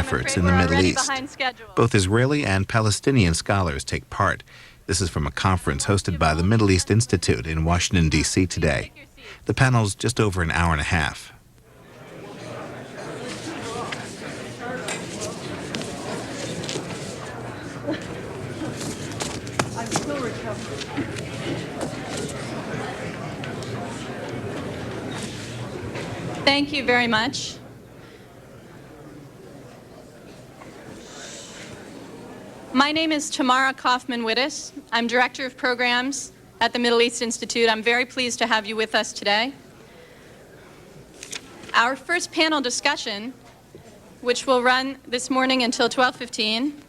efforts in the Middle East. Both Israeli and Palestinian scholars take part. This is from a conference hosted by the Middle East Institute in Washington, D.C. today. The panel's just over an hour and a half. Thank you very much. My name is Tamara Kaufman-Wittes. I'm Director of Programs at the Middle East Institute. I'm very pleased to have you with us today. Our first panel discussion, which will run this morning until 12:15,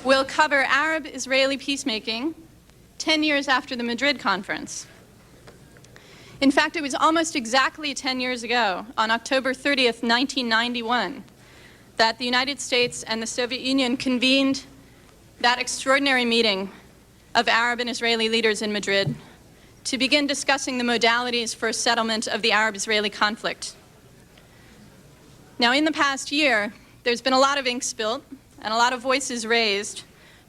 will cover Arab-Israeli peacemaking 10 years after the Madrid conference. In fact, it was almost exactly 10 years ago, on October 30th, 1991, that the United States and the Soviet Union convened that extraordinary meeting of Arab and Israeli leaders in Madrid to begin discussing the modalities for a settlement of the Arab-Israeli conflict. Now, in the past year, there's been a lot of ink spilt and a lot of voices raised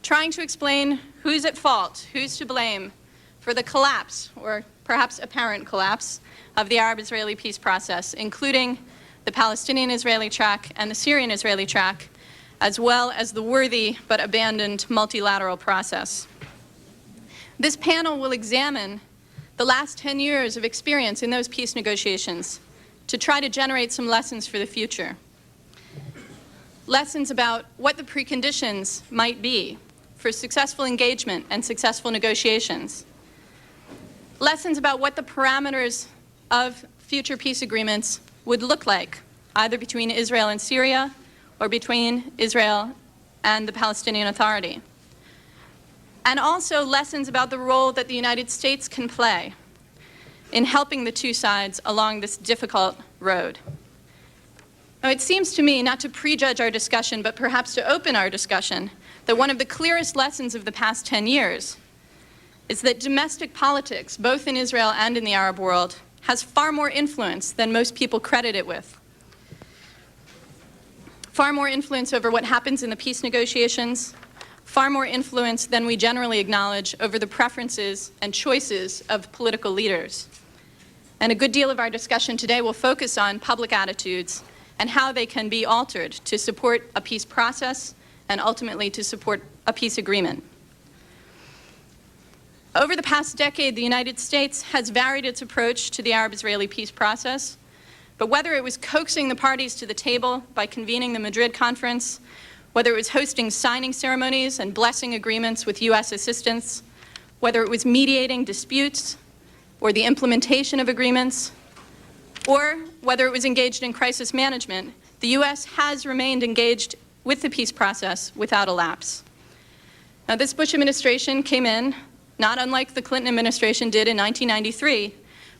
trying to explain who's at fault, who's to blame for the collapse, or perhaps apparent collapse, of the Arab-Israeli peace process, including the Palestinian-Israeli track and the Syrian-Israeli track, as well as the worthy but abandoned multilateral process. This panel will examine the last 10 years of experience in those peace negotiations to try to generate some lessons for the future. Lessons about what the preconditions might be for successful engagement and successful negotiations. Lessons about what the parameters of future peace agreements would look like, either between Israel and Syria or between Israel and the Palestinian Authority. And also lessons about the role that the United States can play in helping the two sides along this difficult road. Now, it seems to me, not to prejudge our discussion, but perhaps to open our discussion, that one of the clearest lessons of the past 10 years is that domestic politics, both in Israel and in the Arab world, has far more influence than most people credit it with. Far more influence over what happens in the peace negotiations, far more influence than we generally acknowledge over the preferences and choices of political leaders. And a good deal of our discussion today will focus on public attitudes and how they can be altered to support a peace process and ultimately to support a peace agreement. Over the past decade, the United States has varied its approach to the Arab-Israeli peace process, but whether it was coaxing the parties to the table by convening the Madrid conference, whether it was hosting signing ceremonies and blessing agreements with U.S. assistance, whether it was mediating disputes or the implementation of agreements, or whether it was engaged in crisis management, the U.S. has remained engaged with the peace process without a lapse. Now, this Bush administration came in, not unlike the Clinton administration did in 1993,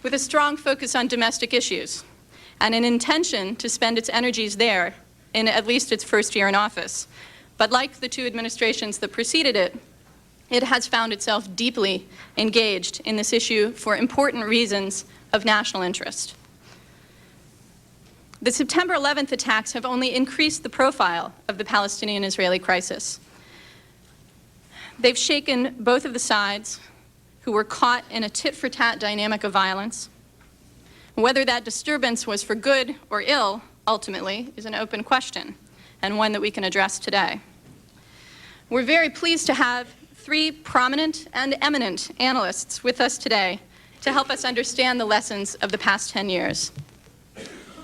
with a strong focus on domestic issues and an intention to spend its energies there in at least its first year in office. But like the two administrations that preceded it, it has found itself deeply engaged in this issue for important reasons of national interest. The September 11th attacks have only increased the profile of the Palestinian-Israeli crisis. They've shaken both of the sides who were caught in a tit-for-tat dynamic of violence. Whether that disturbance was for good or ill, ultimately, is an open question, and one that we can address today. We're very pleased to have three prominent and eminent analysts with us today to help us understand the lessons of the past 10 years.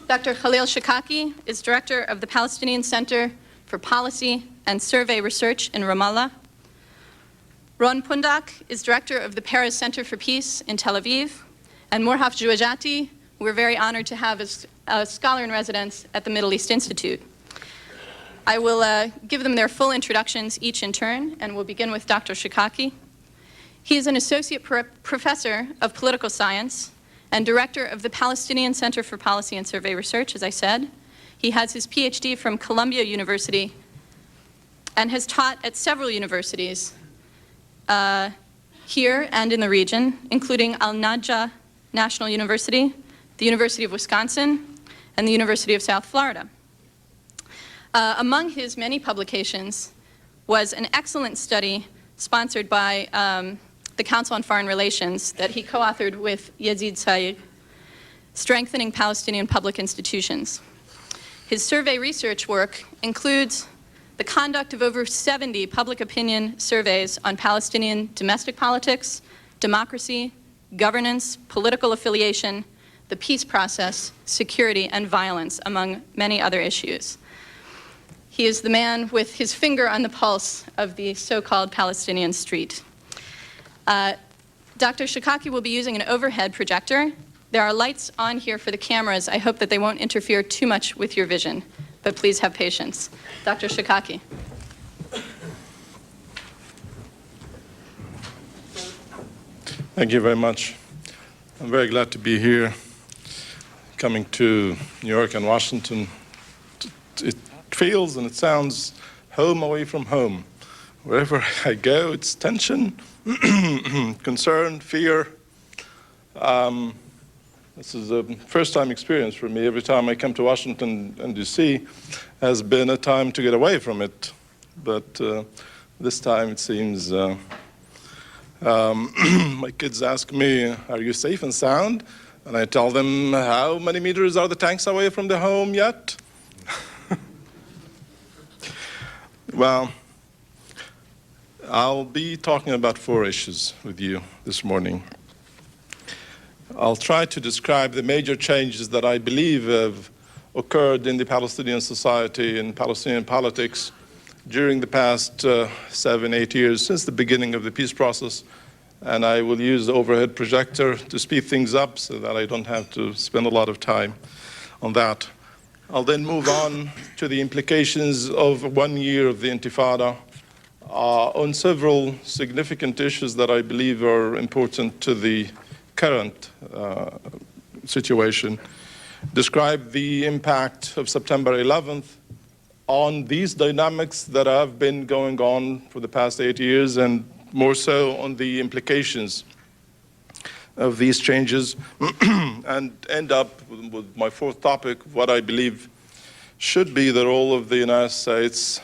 Dr. Khalil Shikaki is director of the Palestinian Center for Policy and Survey Research in Ramallah. Ron Pundak is director of the Paris Center for Peace in Tel Aviv. And Morhaf Jouajati, we're very honored to have as a scholar in residence at the Middle East Institute. I will give them their full introductions each in turn, and we'll begin with Dr. Shikaki. He is an associate professor of political science and director of the Palestinian Center for Policy and Survey Research, as I said. He has his PhD from Columbia University and has taught at several universities here and in the region, including Al-Najah National University, the University of Wisconsin, and the University of South Florida. Among his many publications was an excellent study sponsored by the Council on Foreign Relations that he co-authored with Yazid Saig, Strengthening Palestinian Public Institutions. His survey research work includes the conduct of over 70 public opinion surveys on Palestinian domestic politics, democracy, governance, political affiliation, the peace process, security, and violence, among many other issues. He is the man with his finger on the pulse of the so-called Palestinian street. Dr. Shikaki will be using an overhead projector. There are lights on here for the cameras. I hope that they won't interfere too much with your vision, but please have patience. Dr. Shikaki. Thank you very much. I'm very glad to be here, coming to New York and Washington. It feels and it sounds home away from home. Wherever I go, it's tension, concern, fear. This is a first-time experience for me. Every time I come to Washington and DC has been a time to get away from it. But this time it seems my kids ask me, are you safe and sound? And I tell them, how many meters are the tanks away from the home yet? Well, I'll be talking about 4 issues with you this morning. I'll try to describe the major changes that I believe have occurred in the Palestinian society and Palestinian politics during the past 7, 8 years since the beginning of the peace process. And I will use the overhead projector to speed things up so that I don't have to spend a lot of time on that. I'll then move on to the implications of 1 year of the Intifada on several significant issues that I believe are important to the current situation. Describe the impact of September 11th on these dynamics that have been going on for the past 8 years, and more so on the implications of these changes, and end up with my 4th topic, what I believe should be the role of the United States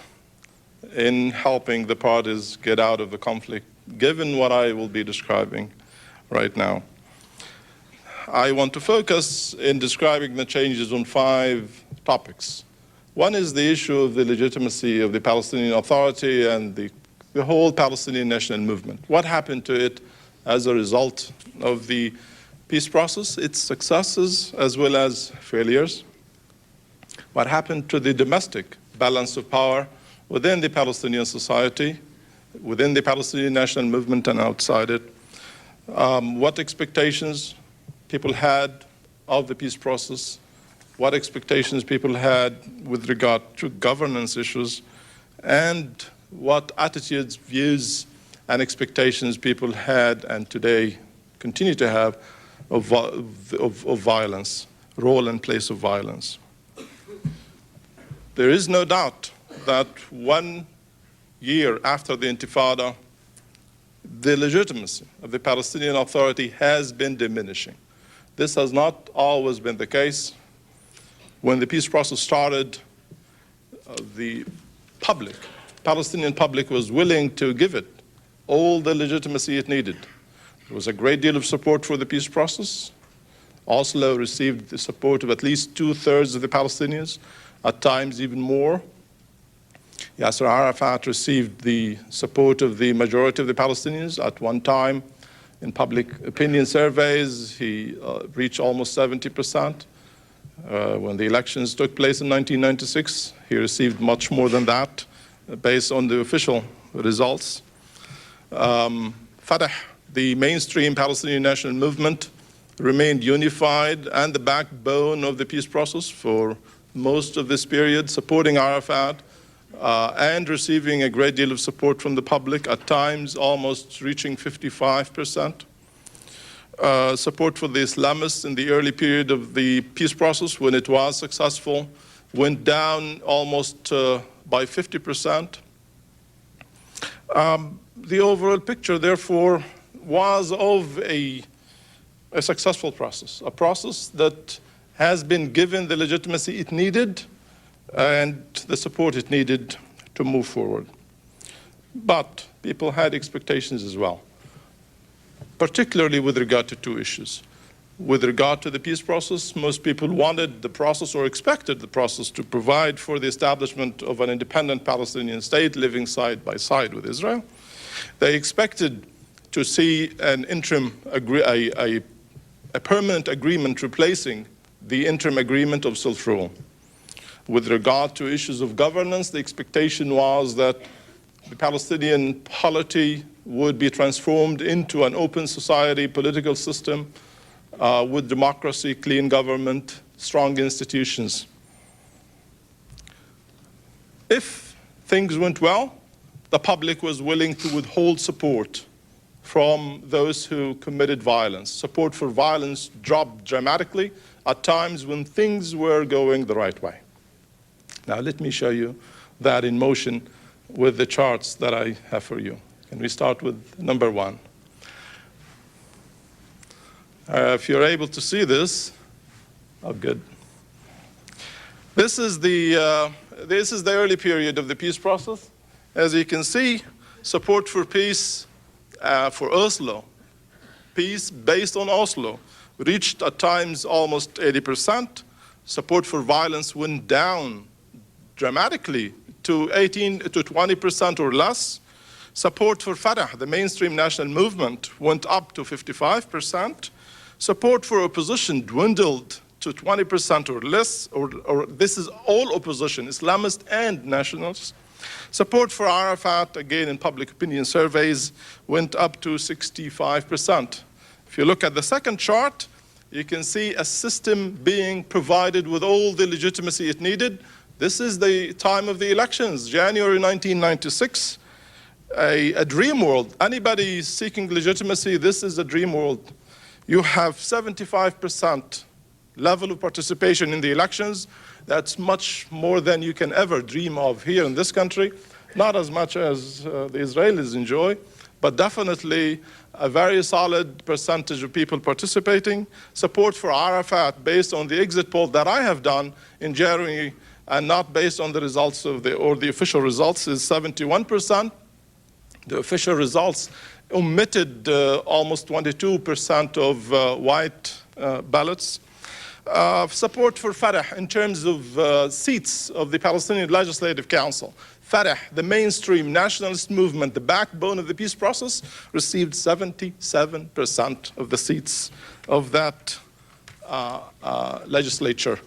in helping the parties get out of the conflict, given what I will be describing right now. I want to focus in describing the changes on 5 topics. One is the issue of the legitimacy of the Palestinian Authority and the whole Palestinian national movement. What happened to it as a result of the peace process, its successes as well as failures? What happened to the domestic balance of power within the Palestinian society, within the Palestinian national movement and outside it? What expectations people had of the peace process, what expectations people had with regard to governance issues, and what attitudes, views, and expectations people had and today continue to have of violence, role and place of violence. There is no doubt that 1 year after the Intifada, the legitimacy of the Palestinian Authority has been diminishing. This has not always been the case. When the peace process started, the Palestinian public was willing to give it all the legitimacy it needed. There was a great deal of support for the peace process. Oslo received the support of at least 2/3 of the Palestinians, at times even more. Yasser Arafat received the support of the majority of the Palestinians. At one time, in public opinion surveys, he reached almost 70%. When the elections took place in 1996, he received much more than that, based on the official results. Fatah, the mainstream Palestinian national movement, remained unified and the backbone of the peace process for most of this period, supporting Arafat and receiving a great deal of support from the public, at times almost reaching 55%. Support for the Islamists in the early period of the peace process, when it was successful, went down almost by 50%. The overall picture, therefore, was of a successful process, a process that has been given the legitimacy it needed and the support it needed to move forward. But people had expectations as well, particularly with regard to two issues. With regard to the peace process, most people wanted the process or expected the process to provide for the establishment of an independent Palestinian state living side by side with Israel. They expected to see an interim, a permanent agreement replacing the interim agreement of self-rule. With regard to issues of governance, the expectation was that the Palestinian polity would be transformed into an open society, political system, with democracy, clean government, strong institutions. If things went well, the public was willing to withhold support from those who committed violence. Support for violence dropped dramatically at times when things were going the right way. Now let me show you that in motion with the charts that I have for you. Can we start with number one? If you're able to see this, oh good. This is the early period of the peace process. As you can see, support for peace for Oslo, peace based on Oslo, reached at times almost 80%. Support for violence went down dramatically to 18 to 20% or less. Support for Fatah, the mainstream national movement, went up to 55%. Support for opposition dwindled to 20% or less, or this is all opposition, Islamists and nationals. Support for Arafat, again in public opinion surveys, went up to 65%. If you look at the second chart, you can see a system being provided with all the legitimacy it needed. This is the time of the elections, January 1996, a dream world. Anybody seeking legitimacy, this is a dream world. You have 75% level of participation in the elections. That's much more than you can ever dream of here in this country. Not as much as the Israelis enjoy, but definitely a very solid percentage of people participating. Support for Arafat based on the exit poll that I have done in January and not based on the results of the official results is 71%. The official results omitted almost 22% of white ballots. Support for Fatah in terms of seats of the Palestinian Legislative Council. Fatah, the mainstream nationalist movement, the backbone of the peace process, received 77% of the seats of that legislature.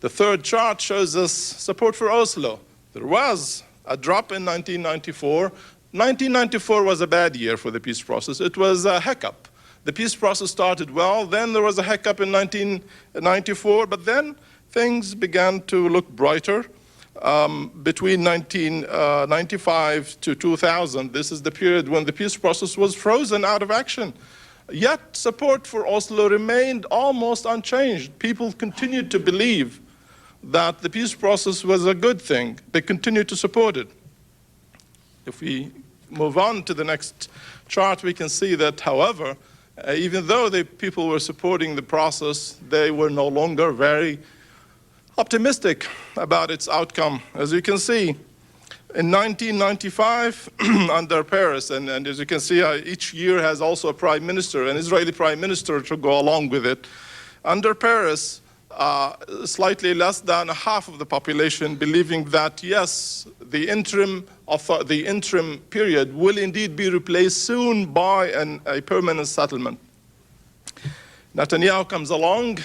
The third chart shows us support for Oslo. There was a drop in 1994. 1994 was a bad year for the peace process. It was a hiccup. The peace process started well, then there was a hiccup in 1994, but then things began to look brighter. Between 1995 to 2000, this is the period when the peace process was frozen out of action. Yet support for Oslo remained almost unchanged. People continued to believe that the peace process was a good thing. They continued to support it. If we move on to the next chart, we can see that, however, even though the people were supporting the process, they were no longer very optimistic about its outcome. As you can see, in 1995, under Paris, and as you can see, each year has also a prime minister, an Israeli prime minister to go along with it. Under Paris, slightly less than half of the population believing that, yes, the interim period will indeed be replaced soon by a permanent settlement. Netanyahu comes along,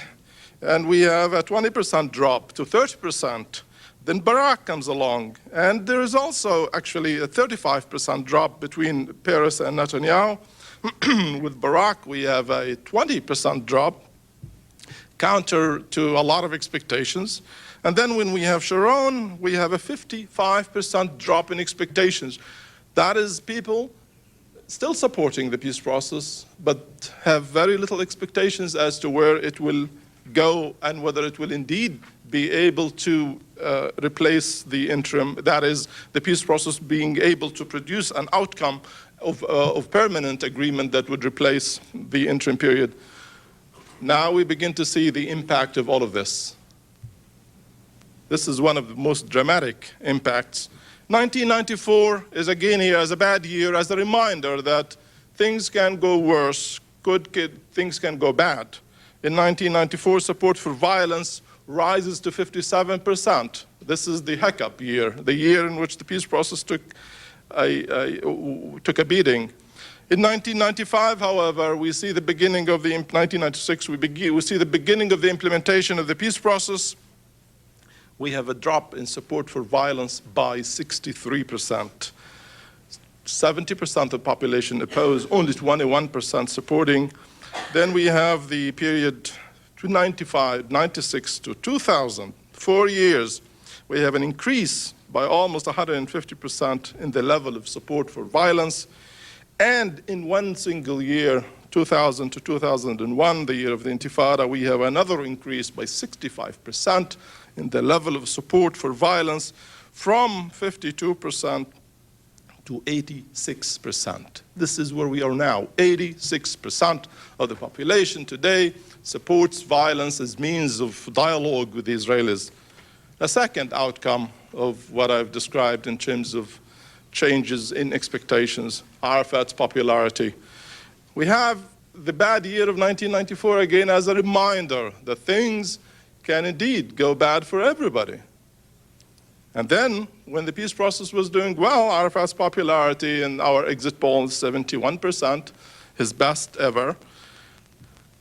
and we have a 20% drop to 30%. Then Barak comes along, and there is also actually a 35% drop between Peres and Netanyahu. With Barak, we have a 20% drop, counter to a lot of expectations. And then when we have Sharon, we have a 55% drop in expectations. That is people still supporting the peace process, but have very little expectations as to where it will go and whether it will indeed be able to replace the interim, that is, the peace process being able to produce an outcome of permanent agreement that would replace the interim period. Now we begin to see the impact of all of this. This is one of the most dramatic impacts. 1994 is again here as a bad year, as a reminder that things can go worse, things can go bad. In 1994, support for violence rises to 57%. This is the hiccup year, the year in which the peace process took a beating. In 1995, however, we see the beginning of 1996, we see the beginning of the implementation of the peace process. We have a drop in support for violence by 63%. 70% of the population oppose, only 21% supporting. Then we have the period 96 to 2000, 4 years. We have an increase by almost 150% in the level of support for violence. And in one single year, 2000 to 2001, the year of the Intifada, we have another increase by 65% in the level of support for violence, from 52% to 86%. This is where we are now. 86% of the population today supports violence as means of dialogue with the Israelis. A second outcome of what I've described in terms of changes in expectations, Arafat's popularity. We have the bad year of 1994 again as a reminder that things can indeed go bad for everybody. And then, when the peace process was doing well, Arafat's popularity in our exit polls, 71%, his best ever.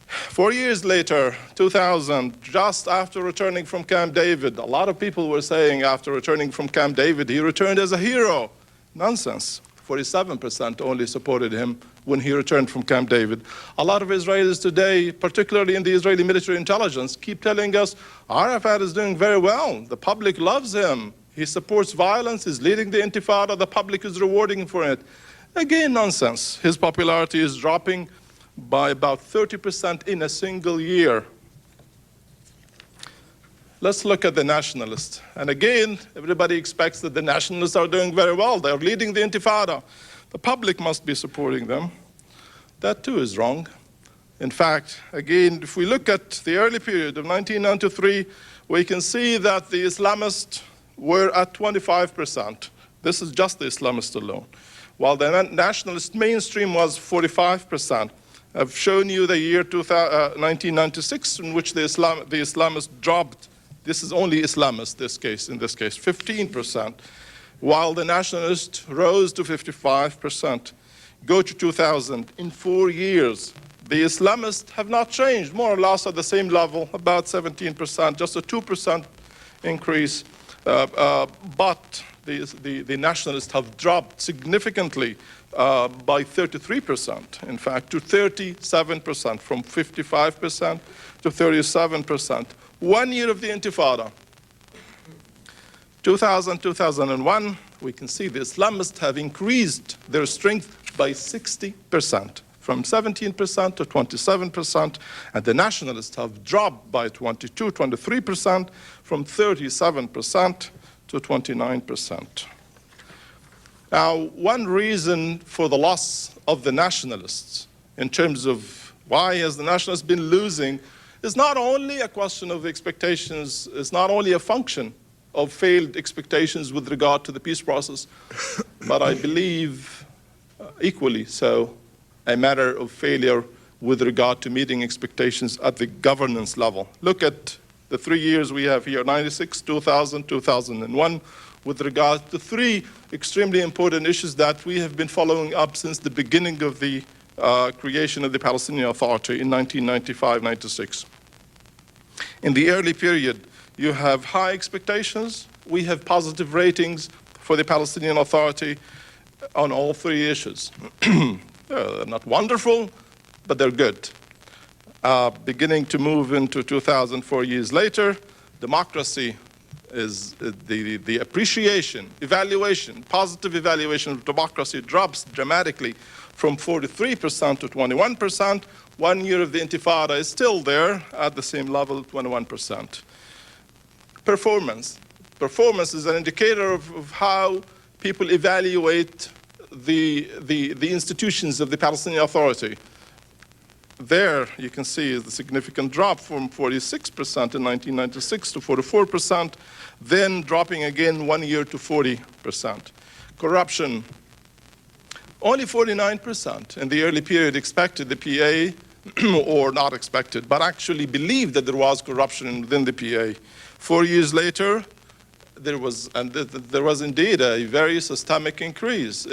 4 years later, 2000, just after returning from Camp David, a lot of people were saying after returning from Camp David, he returned as a hero. Nonsense. 47% only supported him when he returned from Camp David. A lot of Israelis today, particularly in the Israeli military intelligence, keep telling us, Arafat is doing very well. The public loves him. He supports violence. He's leading the Intifada. The public is rewarding him for it. Again, nonsense. His popularity is dropping by about 30% in a single year. Let's look at the nationalists. And again, everybody expects that the nationalists are doing very well. They're leading the Intifada. The public must be supporting them. That too is wrong. In fact, again, if we look at the early period of 1993, we can see that the Islamists were at 25%. This is just the Islamists alone. While the nationalist mainstream was 45%. I've shown you the year 1996 in which the Islamists dropped. This is only Islamists, in this case, 15%, while the nationalists rose to 55%. Go to 2000, in 4 years, the Islamists have not changed, more or less at the same level, about 17%, just a 2% increase, but the nationalists have dropped significantly by 33%, in fact, to 37%, from 55% to 37%. 1 year of the Intifada, 2000, 2001, we can see the Islamists have increased their strength by 60%, from 17% to 27%, and the nationalists have dropped by 22, 23%, from 37% to 29%. Now, one reason for the loss of the nationalists, in terms of why has the nationalists been losing, is not only a question of expectations, it's not only a function of failed expectations with regard to the peace process, but I believe equally so, a matter of failure with regard to meeting expectations at the governance level. Look at the 3 years we have here, 96, 2000, 2001, with regard to 3 extremely important issues that we have been following up since the beginning of the creation of the Palestinian Authority in 1995-96. In the early period, you have high expectations. We have positive ratings for the Palestinian Authority on all 3 issues. They're not wonderful, but they're good. Beginning to move into 2000, 4 years later, democracy is the appreciation, evaluation, positive evaluation of democracy drops dramatically from 43% to 21%. 1 year of the Intifada is still there at the same level, 21%. Performance. Performance is an indicator of how people evaluate the institutions of the Palestinian Authority. there you can see is the significant drop from 46% in 1996 to 44%, then dropping again 1 year to 40%. Corruption, only 49% in the early period expected the PA, or not expected, but actually believed that there was corruption within the PA. 4 years later, there was indeed a very systemic increase.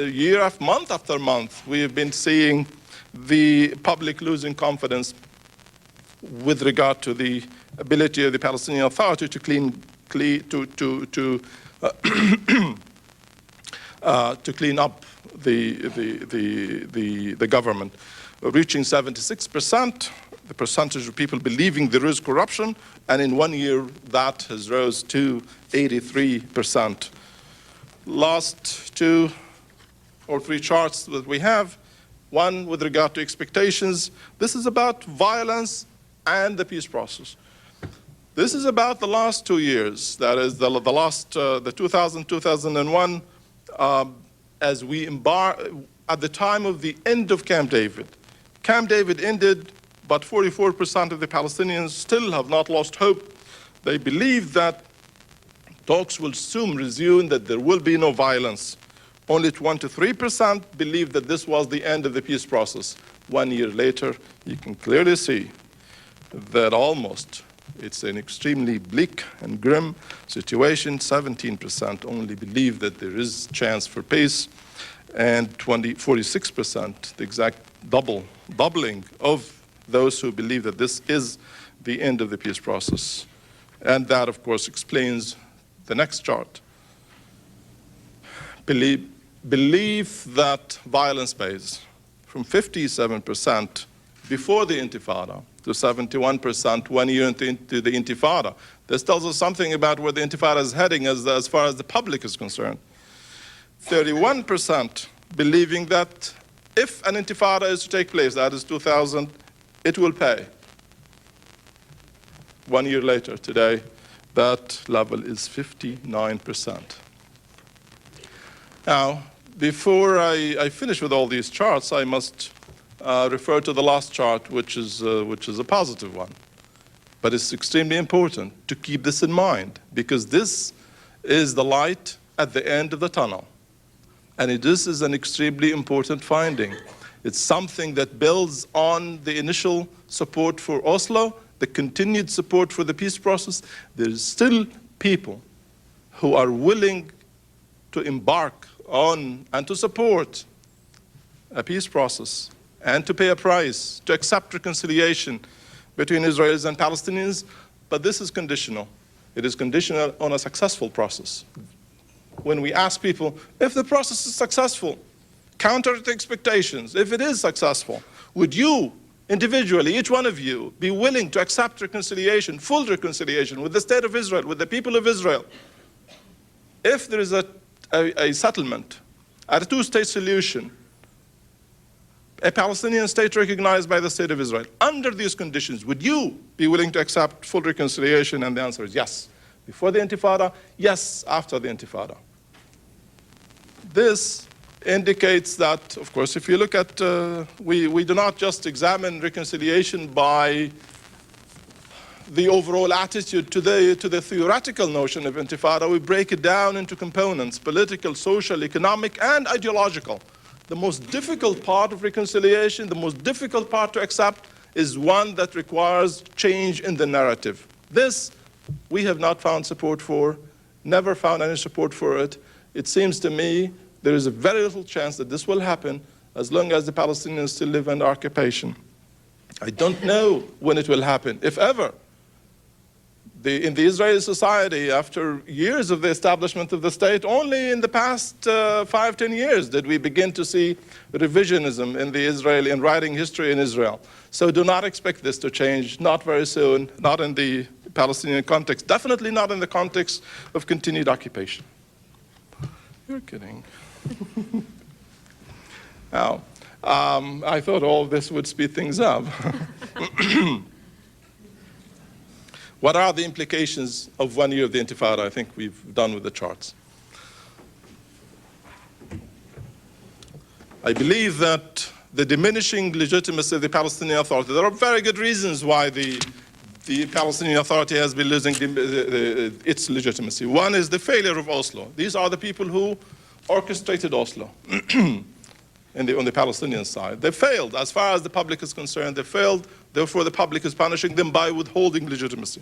Month after month, we have been seeing the public losing confidence with regard to the ability of the Palestinian Authority to clean up the government, reaching 76%, the percentage of people believing there is corruption, and in 1 year that has rose to 83%. Last 2 or 3 charts that we have, one with regard to expectations. This is about violence and the peace process. This is about the last 2 years, that is the 2000-2001, as we embark at the time of the end of Camp David. Camp David ended, but 44% of the Palestinians still have not lost hope. They believe that talks will soon resume, that there will be no violence. Only 1 to 3% believe that this was the end of the peace process. 1 year later, you can clearly see that it's an extremely bleak and grim situation. 17% only believe that there is chance for peace, and 46%, the exact doubling of those who believe that this is the end of the peace process. And that, of course, explains the next chart. Belief that violence pays, from 57% before the Intifada to 71% 1 year into the Intifada. This tells us something about where the Intifada is heading as far as the public is concerned. 31% believing that if an Intifada is to take place, that is 2000, it will pay. 1 year later, today, that level is 59%. Now, before I finish with all these charts, I must refer to the last chart, which is a positive one. But it's extremely important to keep this in mind, because this is the light at the end of the tunnel. And this is an extremely important finding. It's something that builds on the initial support for Oslo, the continued support for the peace process. There's still people who are willing to embark on and to support a peace process and to pay a price, to accept reconciliation between Israelis and Palestinians, but this is conditional. It is conditional on a successful process. When we ask people, if the process is successful, counter the expectations, if it is successful, would you, individually, each one of you, be willing to accept reconciliation, full reconciliation with the state of Israel, with the people of Israel? If there is a settlement, a 2-state solution, a Palestinian state recognized by the state of Israel, under these conditions, would you be willing to accept full reconciliation? And the answer is yes. Before the Intifada, yes, after the Intifada. This indicates that, of course, if you look at, we do not just examine reconciliation by the overall attitude to the theoretical notion of Intifada. We break it down into components: political, social, economic, and ideological. The most difficult part of reconciliation, the most difficult part to accept, is one that requires change in the narrative. This we have not found support for, never found any support for it. It seems to me there is a very little chance that this will happen as long as the Palestinians still live under occupation. I don't know when it will happen, if ever. In the Israeli society, after years of the establishment of the state, only in the past 5-10 years did we begin to see revisionism in the Israeli and writing history in Israel. So do not expect this to change, not very soon, not in the Palestinian context, definitely not in the context of continued occupation. You're kidding. Now, I thought all this would speed things up. What are the implications of 1 year of the Intifada? I think we've done with the charts. I believe that the diminishing legitimacy of the Palestinian Authority. There are very good reasons why the Palestinian Authority has been losing its legitimacy. One is the failure of Oslo. These are the people who orchestrated Oslo on the Palestinian side. They failed. As far as the public is concerned, they failed. Therefore, the public is punishing them by withholding legitimacy.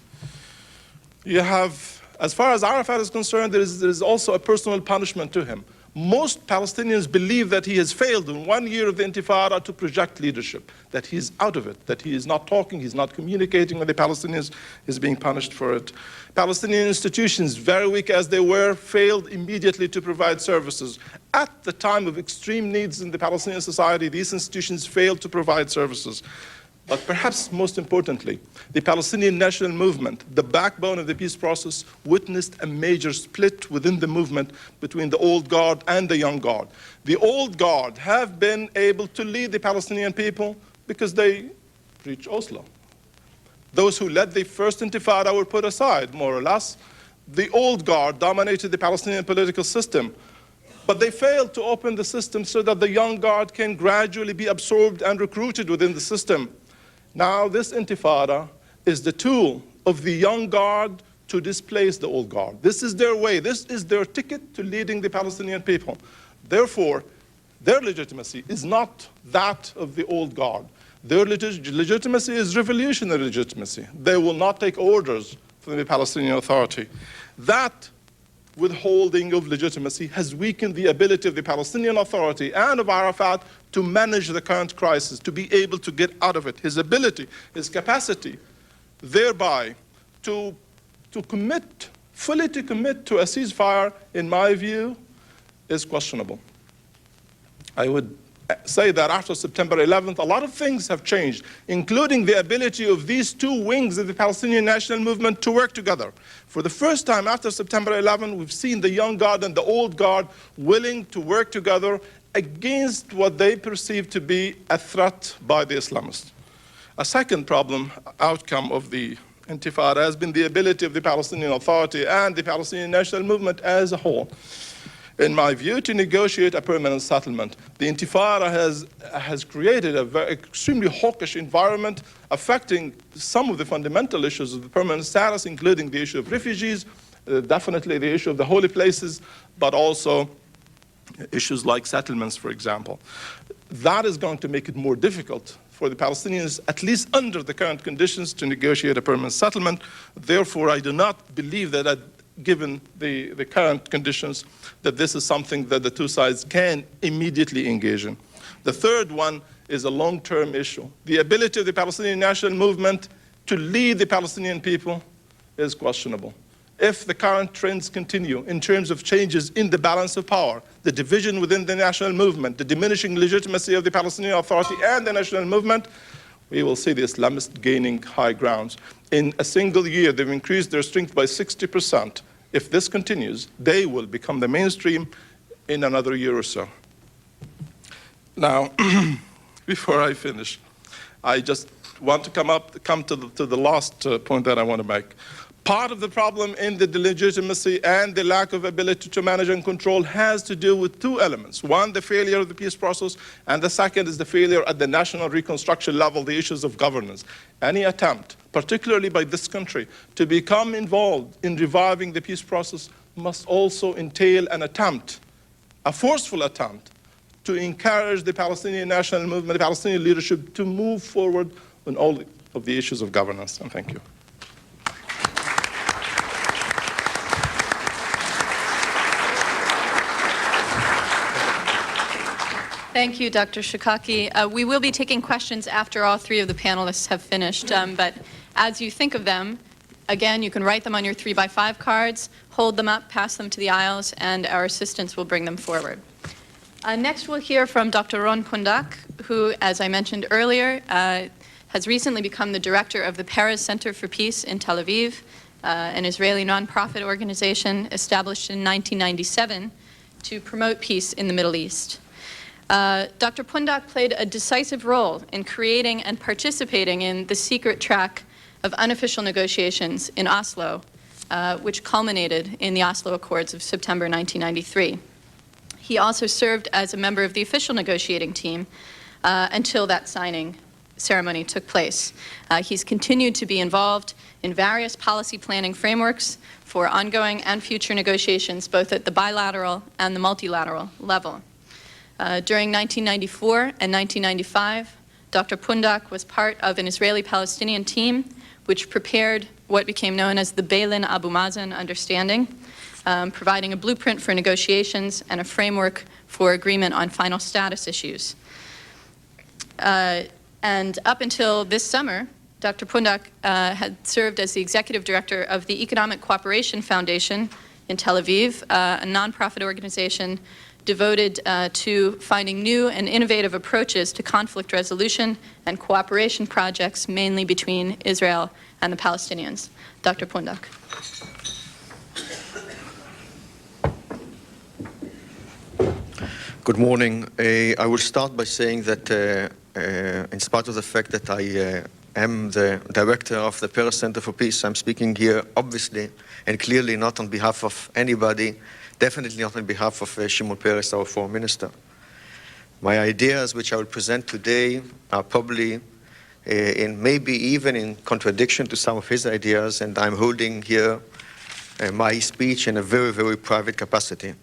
You have, as far as Arafat is concerned, there is also a personal punishment to him. Most Palestinians believe that he has failed in 1 year of the Intifada to project leadership, that he is out of it, that he is not talking, he's not communicating with the Palestinians, he's being punished for it. Palestinian institutions, very weak as they were, failed immediately to provide services. At the time of extreme needs in the Palestinian society, these institutions failed to provide services. But perhaps most importantly, the Palestinian national movement, the backbone of the peace process, witnessed a major split within the movement between the old guard and the young guard. The old guard have been able to lead the Palestinian people because they reached Oslo. Those who led the first Intifada were put aside, more or less. The old guard dominated the Palestinian political system, but they failed to open the system so that the young guard can gradually be absorbed and recruited within the system. Now, this Intifada is the tool of the young guard to displace the old guard. This is their way. This is their ticket to leading the Palestinian people. Therefore, their legitimacy is not that of the old guard. Their legitimacy is revolutionary legitimacy. They will not take orders from the Palestinian Authority. That withholding of legitimacy has weakened the ability of the Palestinian Authority and of Arafat to manage the current crisis, to be able to get out of it. His ability, his capacity, thereby to commit, fully to commit to a ceasefire, in my view, is questionable. I would say that after September 11th, a lot of things have changed, including the ability of these two wings of the Palestinian national movement to work together. For the first time after September 11, we've seen the young guard and the old guard willing to work together against what they perceive to be a threat by the Islamists. A second outcome of the Intifada has been the ability of the Palestinian Authority and the Palestinian national movement as a whole, in my view, to negotiate a permanent settlement. The Intifada has created a very extremely hawkish environment affecting some of the fundamental issues of the permanent status, including the issue of refugees, definitely the issue of the holy places, but also issues like settlements, for example. That is going to make it more difficult for the Palestinians, at least under the current conditions, to negotiate a permanent settlement. Therefore, I do not believe that given the current conditions, that this is something that the two sides can immediately engage in. The third one is a long-term issue. The ability of the Palestinian national movement to lead the Palestinian people is questionable. If the current trends continue in terms of changes in the balance of power, the division within the national movement, the diminishing legitimacy of the Palestinian Authority and the national movement, we will see the Islamists gaining high grounds. In a single year, they've increased their strength by 60%. If this continues, they will become the mainstream in another year or so. Now, before I finish, I just want to come to the last point that I want to make. Part of the problem in the delegitimacy and the lack of ability to manage and control has to do with two elements. One, the failure of the peace process, and the second is the failure at the national reconstruction level, the issues of governance. Any attempt, particularly by this country, to become involved in reviving the peace process must also entail an attempt, a forceful attempt, to encourage the Palestinian national movement, the Palestinian leadership, to move forward on all of the issues of governance. And thank you. Thank you, Dr. Shikaki. We will be taking questions after all three of the panelists have finished, but as you think of them, again, you can write them on your 3x5 cards, hold them up, pass them to the aisles, and our assistants will bring them forward. Next, we'll hear from Dr. Ron Pundak, who, as I mentioned earlier, has recently become the director of the Perez Center for Peace in Tel Aviv, an Israeli nonprofit organization established in 1997 to promote peace in the Middle East. Dr. Pundak played a decisive role in creating and participating in the secret track of unofficial negotiations in Oslo, which culminated in the Oslo Accords of September 1993. He also served as a member of the official negotiating team until that signing ceremony took place. He's continued to be involved in various policy planning frameworks for ongoing and future negotiations, both at the bilateral and the multilateral level. During 1994 and 1995, Dr. Pundak was part of an Israeli-Palestinian team which prepared what became known as the Beilin-Abu Mazen Understanding, providing a blueprint for negotiations and a framework for agreement on final status issues. And up until this summer, Dr. Pundak had served as the executive director of the Economic Cooperation Foundation in Tel Aviv, a nonprofit organization devoted to finding new and innovative approaches to conflict resolution and cooperation projects, mainly between Israel and the Palestinians. Dr. Pundak. Good morning. I will start by saying that in spite of the fact that I am the director of the Peres Center for Peace, I'm speaking here obviously and clearly not on behalf of anybody, definitely not on behalf of Shimon Peres, our foreign minister. My ideas, which I will present today, are probably maybe even in contradiction to some of his ideas, and I'm holding here my speech in a very, very private capacity.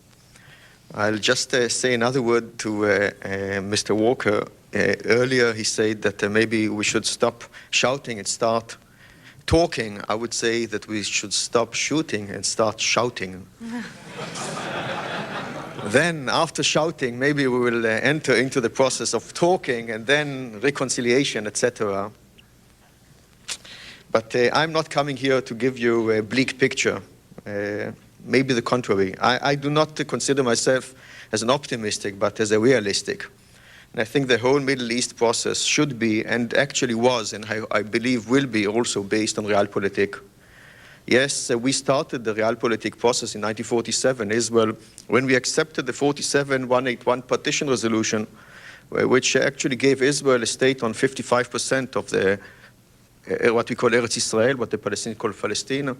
I'll just say another word to Mr. Walker. Earlier he said that maybe we should stop shouting and start talking. I would say that we should stop shooting and start shouting. Then, after shouting, maybe we will enter into the process of talking and then reconciliation, etc. But I'm not coming here to give you a bleak picture. Maybe the contrary. I do not consider myself as an optimistic, but as a realistic. And I think the whole Middle East process should be, and actually was, and I believe will be also based on realpolitik. Yes, we started the realpolitik process in 1947, Israel, when we accepted the 47-181 partition resolution, which actually gave Israel a state on 55% of the, what we call Eretz Israel, what the Palestinians call Palestine.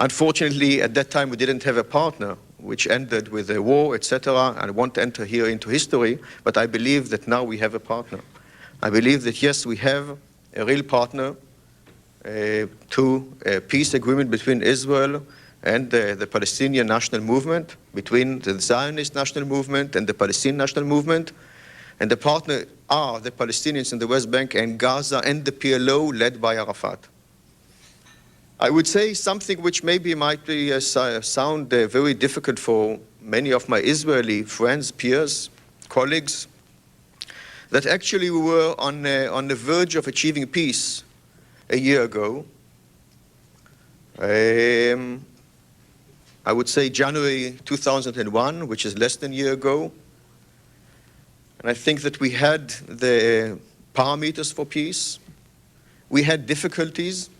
Unfortunately, at that time, we didn't have a partner, which ended with a war, etc. I won't enter here into history, but I believe that now we have a partner. I believe that, yes, we have a real partner to a peace agreement between Israel and the Palestinian national movement, between the Zionist national movement and the Palestinian national movement. And the partner are the Palestinians in the West Bank and Gaza and the PLO led by Arafat. I would say something which maybe might be, sound very difficult for many of my Israeli friends, peers, colleagues, that actually we were on the verge of achieving peace a year ago. I would say January 2001, which is less than a year ago. And I think that we had the parameters for peace. We had difficulties.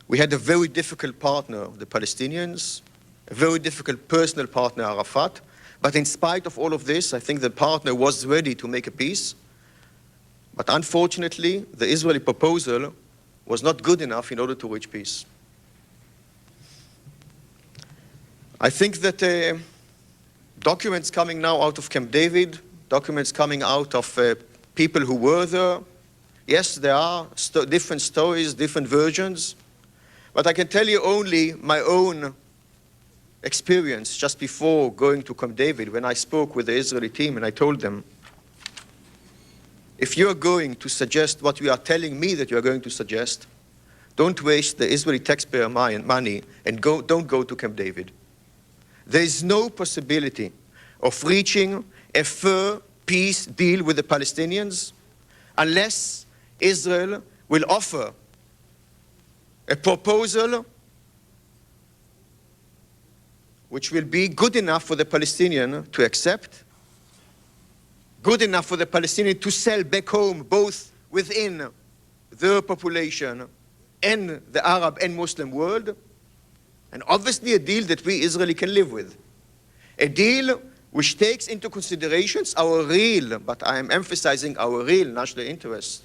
We had a very difficult partner, the Palestinians, a very difficult personal partner, Arafat. But in spite of all of this, I think the partner was ready to make a peace. But unfortunately, the Israeli proposal was not good enough in order to reach peace. I think that documents coming now out of Camp David, documents coming out of people who were there, yes, there are different stories, different versions. But I can tell you only my own experience just before going to Camp David, when I spoke with the Israeli team and I told them, if you're going to suggest what you are telling me that you're going to suggest, don't waste the Israeli taxpayer money and don't go to Camp David. There is no possibility of reaching a fair peace deal with the Palestinians unless Israel will offer a proposal which will be good enough for the Palestinian to accept, good enough for the Palestinian to sell back home, both within their population and the Arab and Muslim world, and obviously a deal that we Israeli can live with. A deal which takes into considerations our real, but I am emphasizing our real national interests.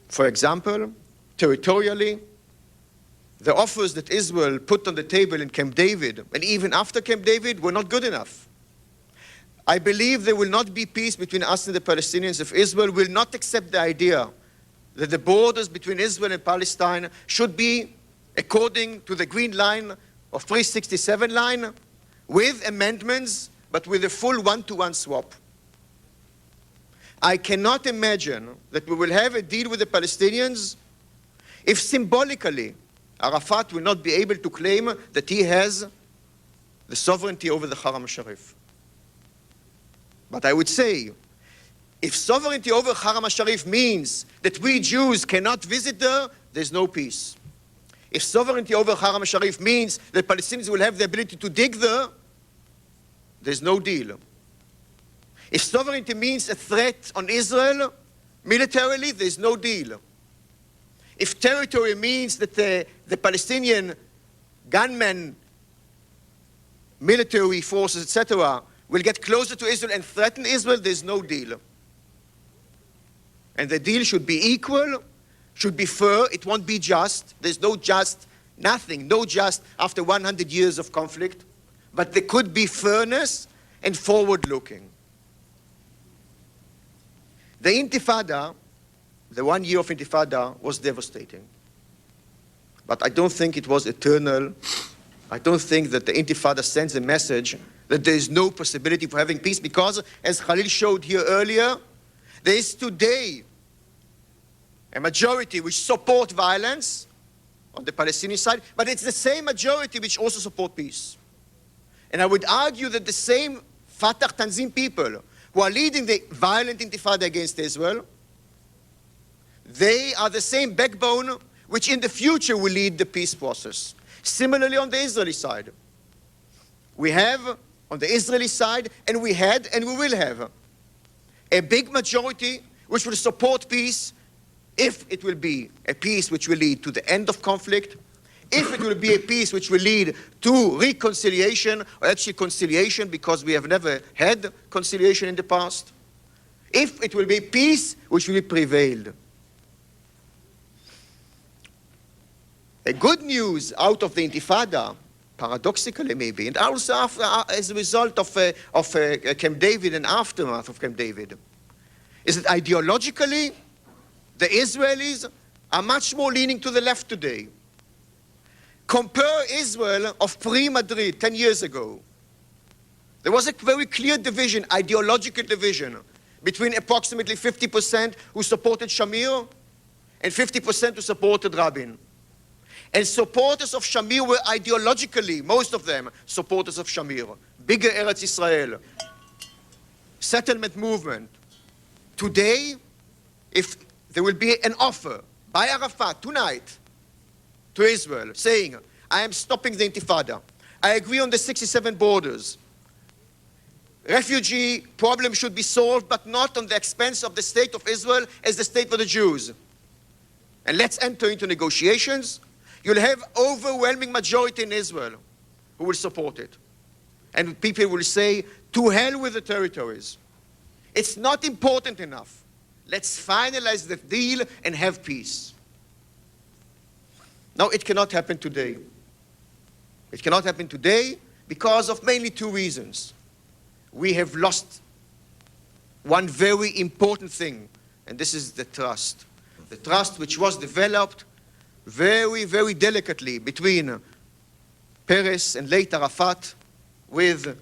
For example, territorially, the offers that Israel put on the table in Camp David, and even after Camp David, were not good enough. I believe there will not be peace between us and the Palestinians if Israel will not accept the idea that the borders between Israel and Palestine should be according to the Green Line of 367 line, with amendments, but with a full one-to-one swap. I cannot imagine that we will have a deal with the Palestinians if symbolically Arafat will not be able to claim that he has the sovereignty over the Haram al-Sharif. But I would say, if sovereignty over Haram al-Sharif means that we Jews cannot visit there, there's no peace. If sovereignty over Haram al-Sharif means that Palestinians will have the ability to dig there, there's no deal. If sovereignty means a threat on Israel militarily, there's no deal. If territory means that the Palestinian gunmen, military forces, etc., will get closer to Israel and threaten Israel, there's no deal. And the deal should be equal, should be fair, it won't be just. There's no just, nothing, no just after 100 years of conflict. But there could be fairness and forward-looking. The Intifada, the 1 year of Intifada, was devastating. But I don't think it was eternal. I don't think that the Intifada sends a message that there is no possibility for having peace, because, as Khalil showed here earlier, there is today a majority which support violence on the Palestinian side, but it's the same majority which also support peace. And I would argue that the same Fatah Tanzim people who are leading the violent Intifada against Israel, they are the same backbone which in the future will lead the peace process. Similarly on the Israeli side. We have on the Israeli side, and we had and we will have a big majority which will support peace if it will be a peace which will lead to the end of conflict, if it will be a peace which will lead to reconciliation, or actually conciliation, because we have never had conciliation in the past, if it will be peace which will prevail. A good news out of the Intifada, paradoxically maybe, and also after, as a result of Camp David and aftermath of Camp David, is that ideologically, the Israelis are much more leaning to the left today. Compare Israel of pre-Madrid 10 years ago. There was a very clear division, ideological division, between approximately 50% who supported Shamir and 50% who supported Rabin. And supporters of Shamir were ideologically, most of them, supporters of Shamir. Bigger Eretz Israel, settlement movement. Today, if there will be an offer by Arafat tonight to Israel saying, I am stopping the Intifada, I agree on the 67 borders, refugee problem should be solved, but not on the expense of the state of Israel as the state for the Jews. And let's enter into negotiations. You'll have overwhelming majority in Israel who will support it. And people will say, to hell with the territories. It's not important enough. Let's finalize the deal and have peace. Now, it cannot happen today. It cannot happen today because of mainly two reasons. We have lost one very important thing, and this is the trust. The trust which was developed very, very delicately between Peres and late Arafat with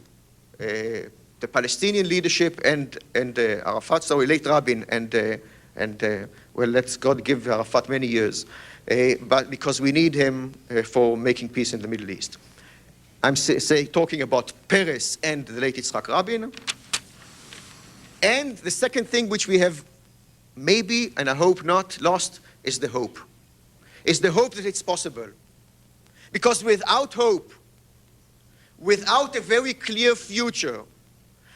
the Palestinian leadership and Arafat, sorry, late Rabin and well, let's God give Arafat many years, but because we need him for making peace in the Middle East. I'm talking about Peres and the late Yitzhak Rabin. And the second thing which we have maybe, and I hope not, lost is the hope. Is the hope that it's possible. Because without hope, without a very clear future,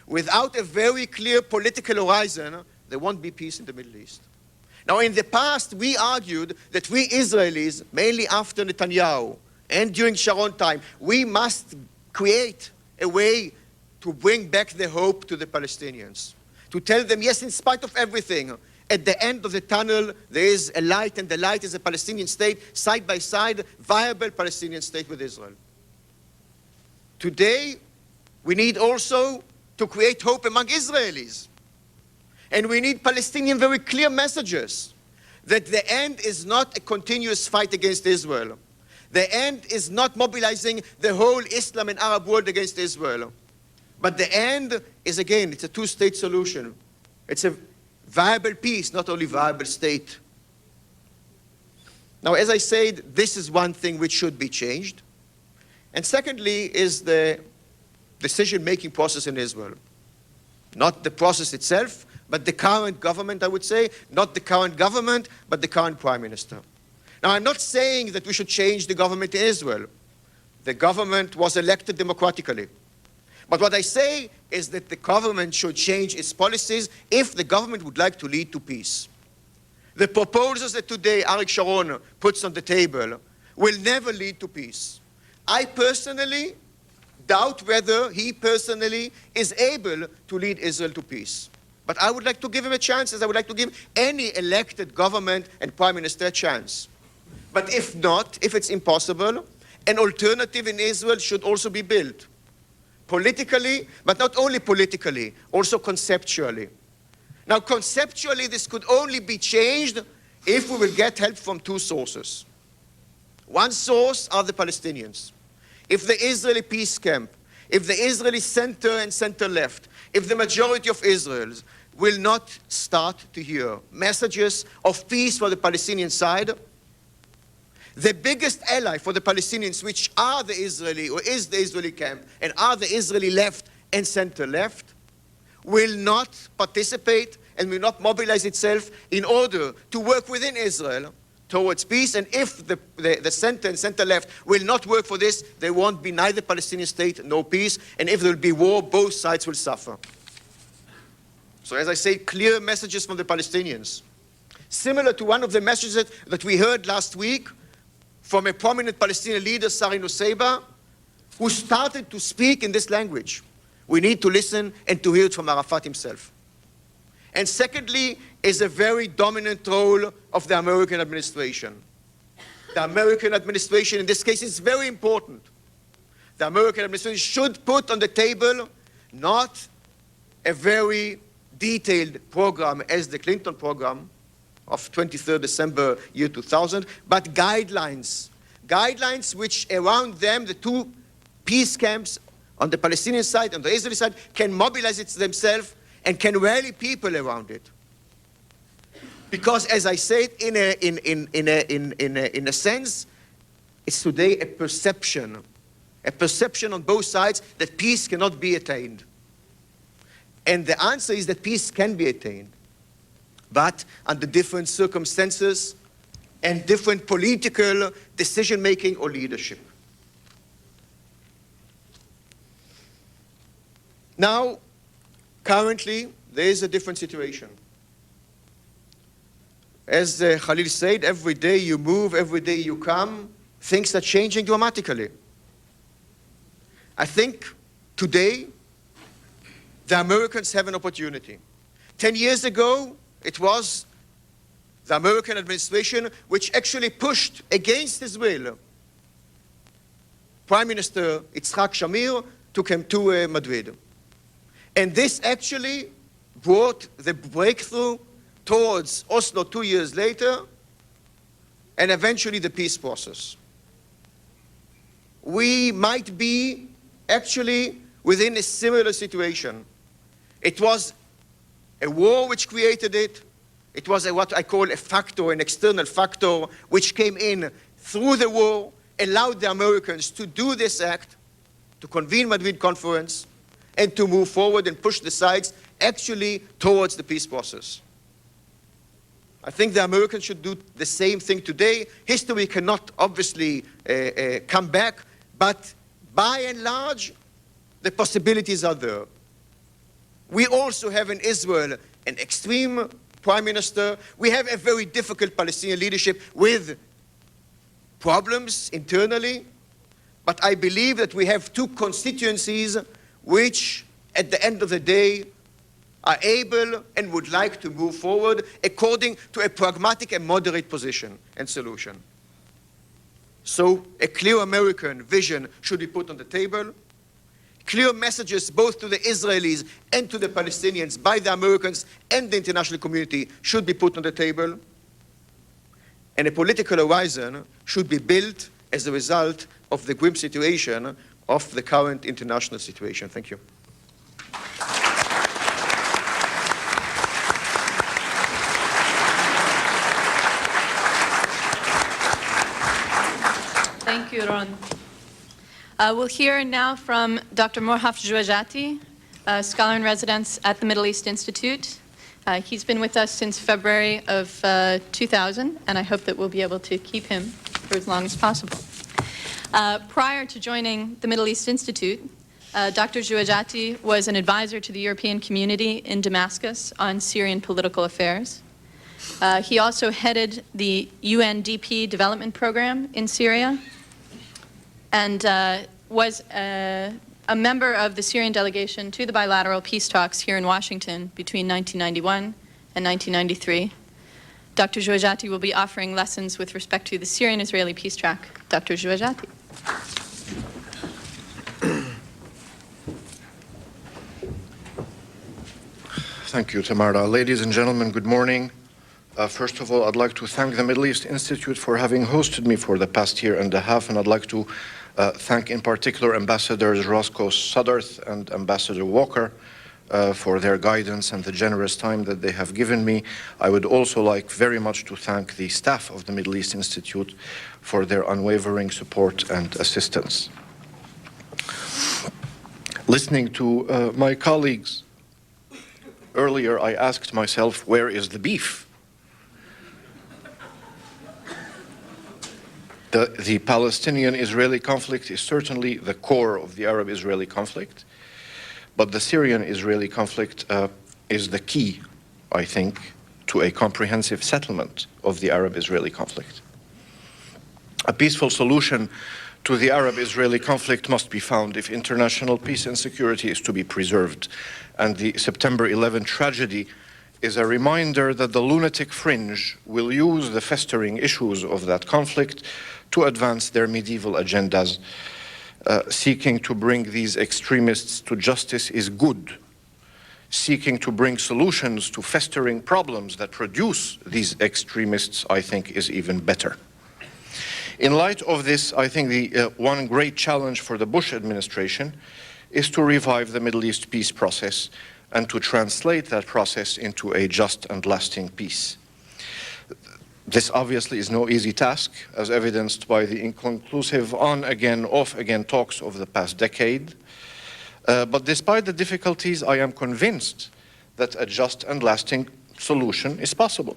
without a very clear political horizon, there won't be peace in the Middle East. Now, in the past, we argued that we Israelis, mainly after Netanyahu and during Sharon time, we must create a way to bring back the hope to the Palestinians. To tell them, yes, in spite of everything, at the end of the tunnel, there is a light, and the light is a Palestinian state, side by side, viable Palestinian state with Israel. Today, we need also to create hope among Israelis. And we need Palestinian very clear messages that the end is not a continuous fight against Israel. The end is not mobilizing the whole Islam and Arab world against Israel. But the end is, again, it's a two-state solution. It's a viable peace, not only viable state. Now, as I said, this is one thing which should be changed. And secondly is the decision-making process in Israel. Not the process itself, but the current government, I would say. Not the current government, but the current prime minister. Now, I'm not saying that we should change the government in Israel. The government was elected democratically. But what I say is that the government should change its policies if the government would like to lead to peace. The proposals that today Arik Sharon puts on the table will never lead to peace. I personally doubt whether he personally is able to lead Israel to peace. But I would like to give him a chance, as I would like to give any elected government and prime minister a chance. But if not, if it's impossible, an alternative in Israel should also be built. Politically, but not only politically, also conceptually. Now, conceptually, this could only be changed if we will get help from two sources. One source are the Palestinians. If the Israeli peace camp, if the Israeli center and center-left, if the majority of Israelis will not start to hear messages of peace for the Palestinian side, the biggest ally for the Palestinians, which are the Israeli, or is the Israeli camp, and are the Israeli left and center-left, will not participate and will not mobilize itself in order to work within Israel towards peace. And if the center and center-left will not work for this, there won't be neither Palestinian state nor peace. And if there will be war, both sides will suffer. So as I say, clear messages from the Palestinians. Similar to one of the messages that we heard last week from a prominent Palestinian leader, Sari Nusseibeh, who started to speak in this language. We need to listen and to hear it from Arafat himself. And secondly, is a very dominant role of the American administration. The American administration in this case is very important. The American administration should put on the table not a very detailed program as the Clinton program of 23rd December year 2000, but guidelines. Guidelines which around them, the two peace camps on the Palestinian side and the Israeli side can mobilize it themselves and can rally people around it. Because, as I said, in a sense, it's today a perception on both sides that peace cannot be attained. And the answer is that peace can be attained, but under different circumstances and different political decision-making or leadership. Now, currently, there is a different situation. As Khalil said, every day you move, every day you come, things are changing dramatically. I think today, the Americans have an opportunity. 10 years ago, it was the American administration which actually pushed against his will. Prime Minister Yitzhak Shamir took him to Madrid. And this actually brought the breakthrough towards Oslo 2 years later, and eventually the peace process. We might be actually within a similar situation. It was a war which created it. It was what I call a factor, an external factor, which came in through the war, allowed the Americans to do this act, to convene Madrid conference, and to move forward and push the sides actually towards the peace process. I think the Americans should do the same thing today. History cannot obviously come back, but by and large, the possibilities are there. We also have in Israel an extreme prime minister. We have a very difficult Palestinian leadership with problems internally. But I believe that we have two constituencies which, at the end of the day, are able and would like to move forward according to a pragmatic and moderate position and solution. So a clear American vision should be put on the table. clear messages both to the Israelis and to the Palestinians by the Americans and the international community should be put on the table. And a political horizon should be built as a result of the grim situation of the current international situation. Thank you. Thank you, Ron. We'll hear now from Dr. Morhaf Jouajati, a scholar in residence at the Middle East Institute. He's been with us since February of 2000, and I hope that we'll be able to keep him for as long as possible. Prior to joining the Middle East Institute, Dr. Jouajati was an advisor to the European community in Damascus on Syrian political affairs. He also headed the UNDP development program in Syria and was a member of the Syrian delegation to the bilateral peace talks here in Washington between 1991 and 1993. Dr. Jouajati will be offering lessons with respect to the Syrian-Israeli peace track. Dr. Jouajati. Thank you, Tamara. Ladies and gentlemen, good morning. First of all, I'd like to thank the Middle East Institute for having hosted me for the past year and a half, and I'd like to thank in particular Ambassadors Roscoe Suddarth and Ambassador Walker for their guidance and the generous time that they have given me. I would also like very much to thank the staff of the Middle East Institute for their unwavering support and assistance. Listening to my colleagues earlier, I asked myself, where is the beef? The Palestinian-Israeli conflict is certainly the core of the Arab-Israeli conflict, but the Syrian-Israeli conflict is the key, I think, to a comprehensive settlement of the Arab-Israeli conflict. A peaceful solution to the Arab-Israeli conflict must be found if international peace and security is to be preserved, and the September 11 tragedy is a reminder that the lunatic fringe will use the festering issues of that conflict to advance their medieval agendas. Seeking to bring these extremists to justice is good. Seeking to bring solutions to festering problems that produce these extremists, I think, is even better. In light of this, I think the one great challenge for the Bush administration is to revive the Middle East peace process and to translate that process into a just and lasting peace. This obviously is no easy task, as evidenced by the inconclusive on-again, off-again talks of the past decade. But despite the difficulties, I am convinced that a just and lasting solution is possible.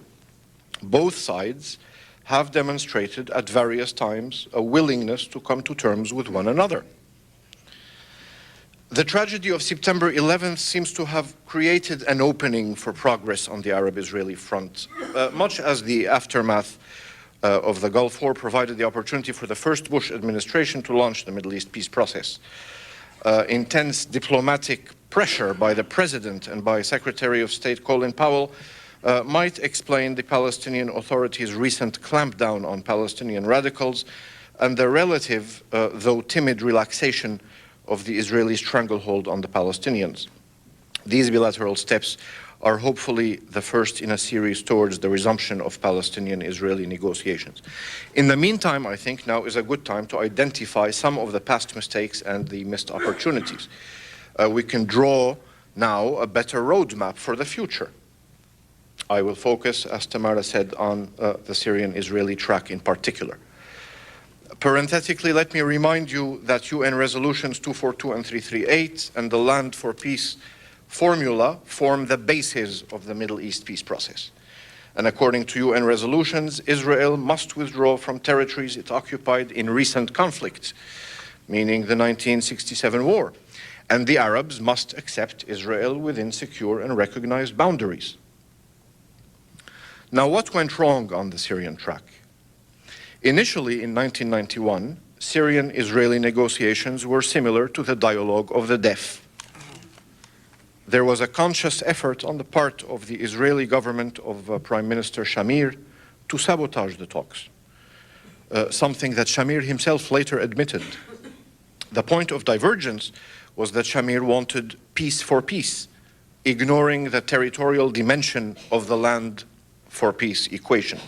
Both sides have demonstrated at various times a willingness to come to terms with one another. The tragedy of September 11th seems to have created an opening for progress on the Arab-Israeli front, much as the aftermath of the Gulf War provided the opportunity for the first Bush administration to launch the Middle East peace process. Intense diplomatic pressure by the President and by Secretary of State Colin Powell might explain the Palestinian Authority's recent clampdown on Palestinian radicals and the relative, though timid, relaxation of the Israeli stranglehold on the Palestinians. These bilateral steps are hopefully the first in a series towards the resumption of Palestinian-Israeli negotiations. In the meantime, I think now is a good time to identify some of the past mistakes and the missed opportunities. We can draw now a better roadmap for the future. I will focus, as Tamara said, on the Syrian-Israeli track in particular. Parenthetically, let me remind you that UN resolutions 242 and 338 and the Land for Peace formula form the basis of the Middle East peace process. And according to UN resolutions, Israel must withdraw from territories it occupied in recent conflict, meaning the 1967 war. And the Arabs must accept Israel within secure and recognized boundaries. Now, what went wrong on the Syrian track? Initially, in 1991, Syrian-Israeli negotiations were similar to the dialogue of the deaf. There was a conscious effort on the part of the Israeli government of Prime Minister Shamir to sabotage the talks, something that Shamir himself later admitted. The point of divergence was that Shamir wanted peace for peace, ignoring the territorial dimension of the land for peace equation.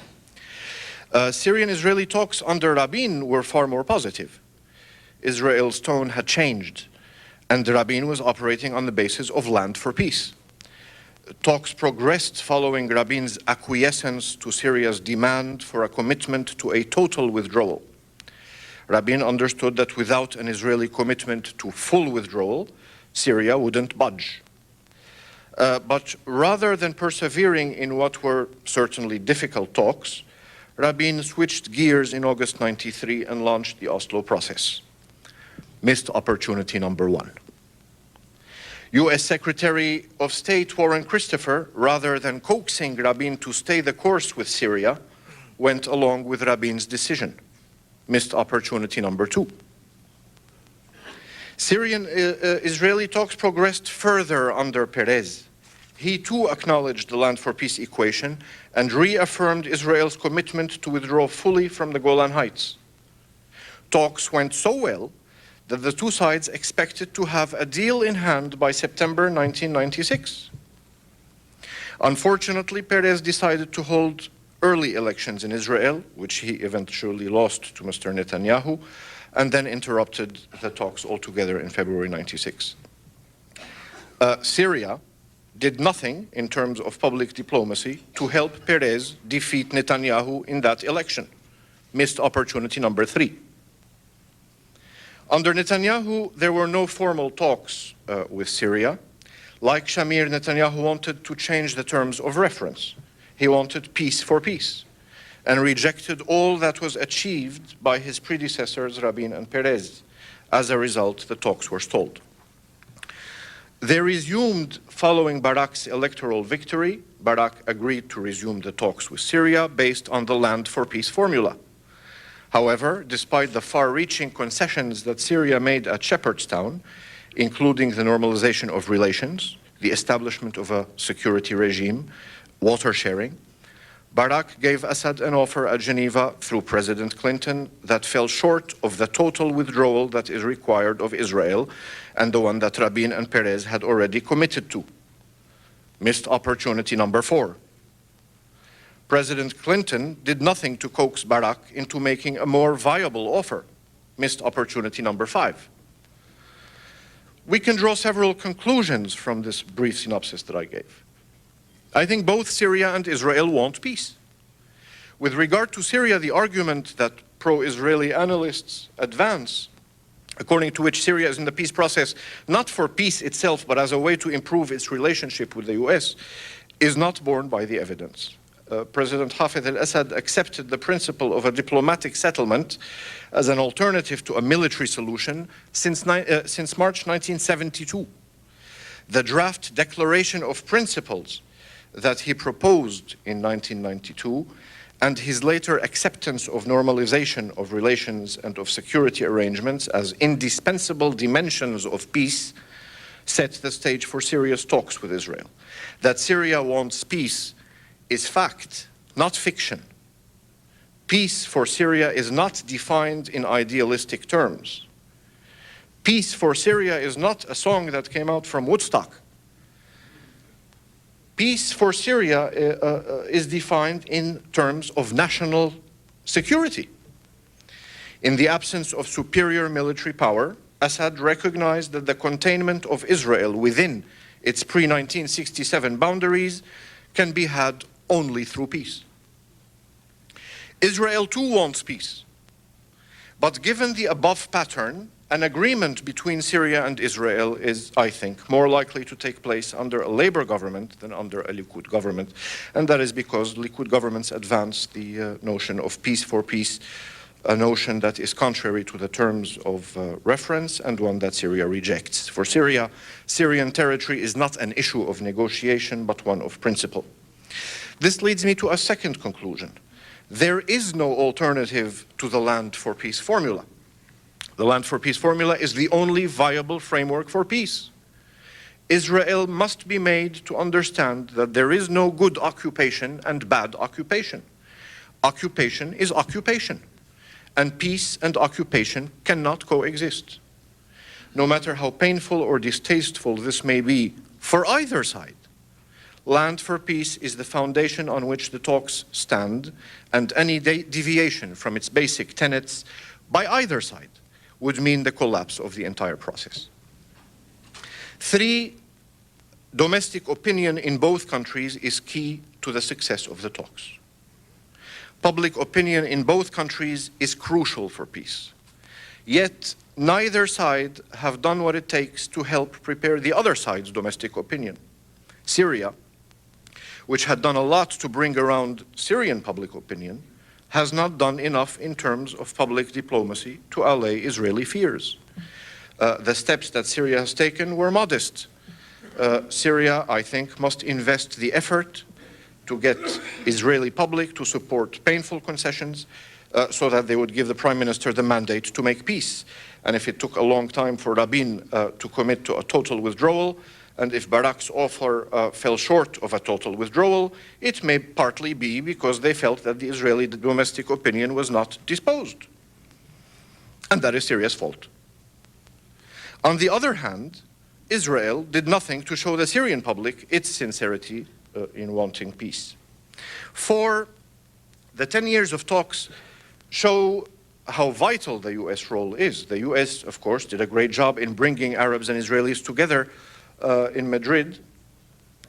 Syrian-Israeli talks under Rabin were far more positive. Israel's tone had changed, and Rabin was operating on the basis of land for peace. Talks progressed following Rabin's acquiescence to Syria's demand for a commitment to a total withdrawal. Rabin understood that without an Israeli commitment to full withdrawal, Syria wouldn't budge. But rather than persevering in what were certainly difficult talks, Rabin switched gears in August '93 and launched the Oslo process. Missed opportunity number one. US Secretary of State Warren Christopher, rather than coaxing Rabin to stay the course with Syria, went along with Rabin's decision. Missed opportunity number two. Syrian-Israeli talks progressed further under Peres. He too acknowledged the land for peace equation and reaffirmed Israel's commitment to withdraw fully from the Golan Heights. Talks went so well that the two sides expected to have a deal in hand by September 1996. Unfortunately, Peres decided to hold early elections in Israel, which he eventually lost to Mr. Netanyahu, and then interrupted the talks altogether in February '96. Syria did nothing in terms of public diplomacy to help Peres defeat Netanyahu in that election. Missed opportunity number three. Under Netanyahu, there were no formal talks with Syria. Like Shamir, Netanyahu wanted to change the terms of reference. He wanted peace for peace and rejected all that was achieved by his predecessors, Rabin and Peres. As a result, the talks were stalled. They resumed following Barak's electoral victory. Barak agreed to resume the talks with Syria based on the land for peace formula. However, despite the far-reaching concessions that Syria made at Shepherdstown, including the normalization of relations, the establishment of a security regime, water sharing, Barak gave Assad an offer at Geneva through President Clinton that fell short of the total withdrawal that is required of Israel and the one that Rabin and Peres had already committed to. Missed opportunity number four. President Clinton did nothing to coax Barak into making a more viable offer. Missed opportunity number five. We can draw several conclusions from this brief synopsis that I gave. I think both Syria and Israel want peace. With regard to Syria, the argument that pro-Israeli analysts advance, according to which Syria is in the peace process not for peace itself, but as a way to improve its relationship with the US, is not borne by the evidence. President Hafez al-Assad accepted the principle of a diplomatic settlement as an alternative to a military solution since March 1972. The draft Declaration of Principles that he proposed in 1992 and his later acceptance of normalization of relations and of security arrangements as indispensable dimensions of peace set the stage for serious talks with Israel. That Syria wants peace is fact, not fiction. Peace for Syria is not defined in idealistic terms. Peace for Syria is not a song that came out from Woodstock. Peace for Syria is defined in terms of national security. In the absence of superior military power, Assad recognized that the containment of Israel within its pre-1967 boundaries can be had only through peace. Israel too wants peace. But given the above pattern, an agreement between Syria and Israel is, I think, more likely to take place under a Labour government than under a Likud government. And that is because Likud governments advance the notion of peace for peace, a notion that is contrary to the terms of reference and one that Syria rejects. For Syria, Syrian territory is not an issue of negotiation, but one of principle. This leads me to a second conclusion. There is no alternative to the land for peace formula. The land for peace formula is the only viable framework for peace. Israel must be made to understand that there is no good occupation and bad occupation. Occupation is occupation, and peace and occupation cannot coexist. no matter how painful or distasteful this may be for either side, Land for Peace is the foundation on which the talks stand, and any deviation from its basic tenets by either side would mean the collapse of the entire process. 3, domestic opinion in both countries is key to the success of the talks. Public opinion in both countries is crucial for peace. Yet, neither side have done what it takes to help prepare the other side's domestic opinion. Syria, which had done a lot to bring around Syrian public opinion, has not done enough in terms of public diplomacy to allay Israeli fears. The steps that Syria has taken were modest. Syria, I think, must invest the effort to get Israeli public to support painful concessions so that they would give the Prime Minister the mandate to make peace. And if it took a long time for Rabin to commit to a total withdrawal, and if Barak's offer fell short of a total withdrawal, it may partly be because they felt that the Israeli domestic opinion was not disposed. And that is Syria's fault. On the other hand, Israel did nothing to show the Syrian public its sincerity in wanting peace. 4, the 10 years of talks show how vital the US role is. The US, of course, did a great job in bringing Arabs and Israelis together in Madrid.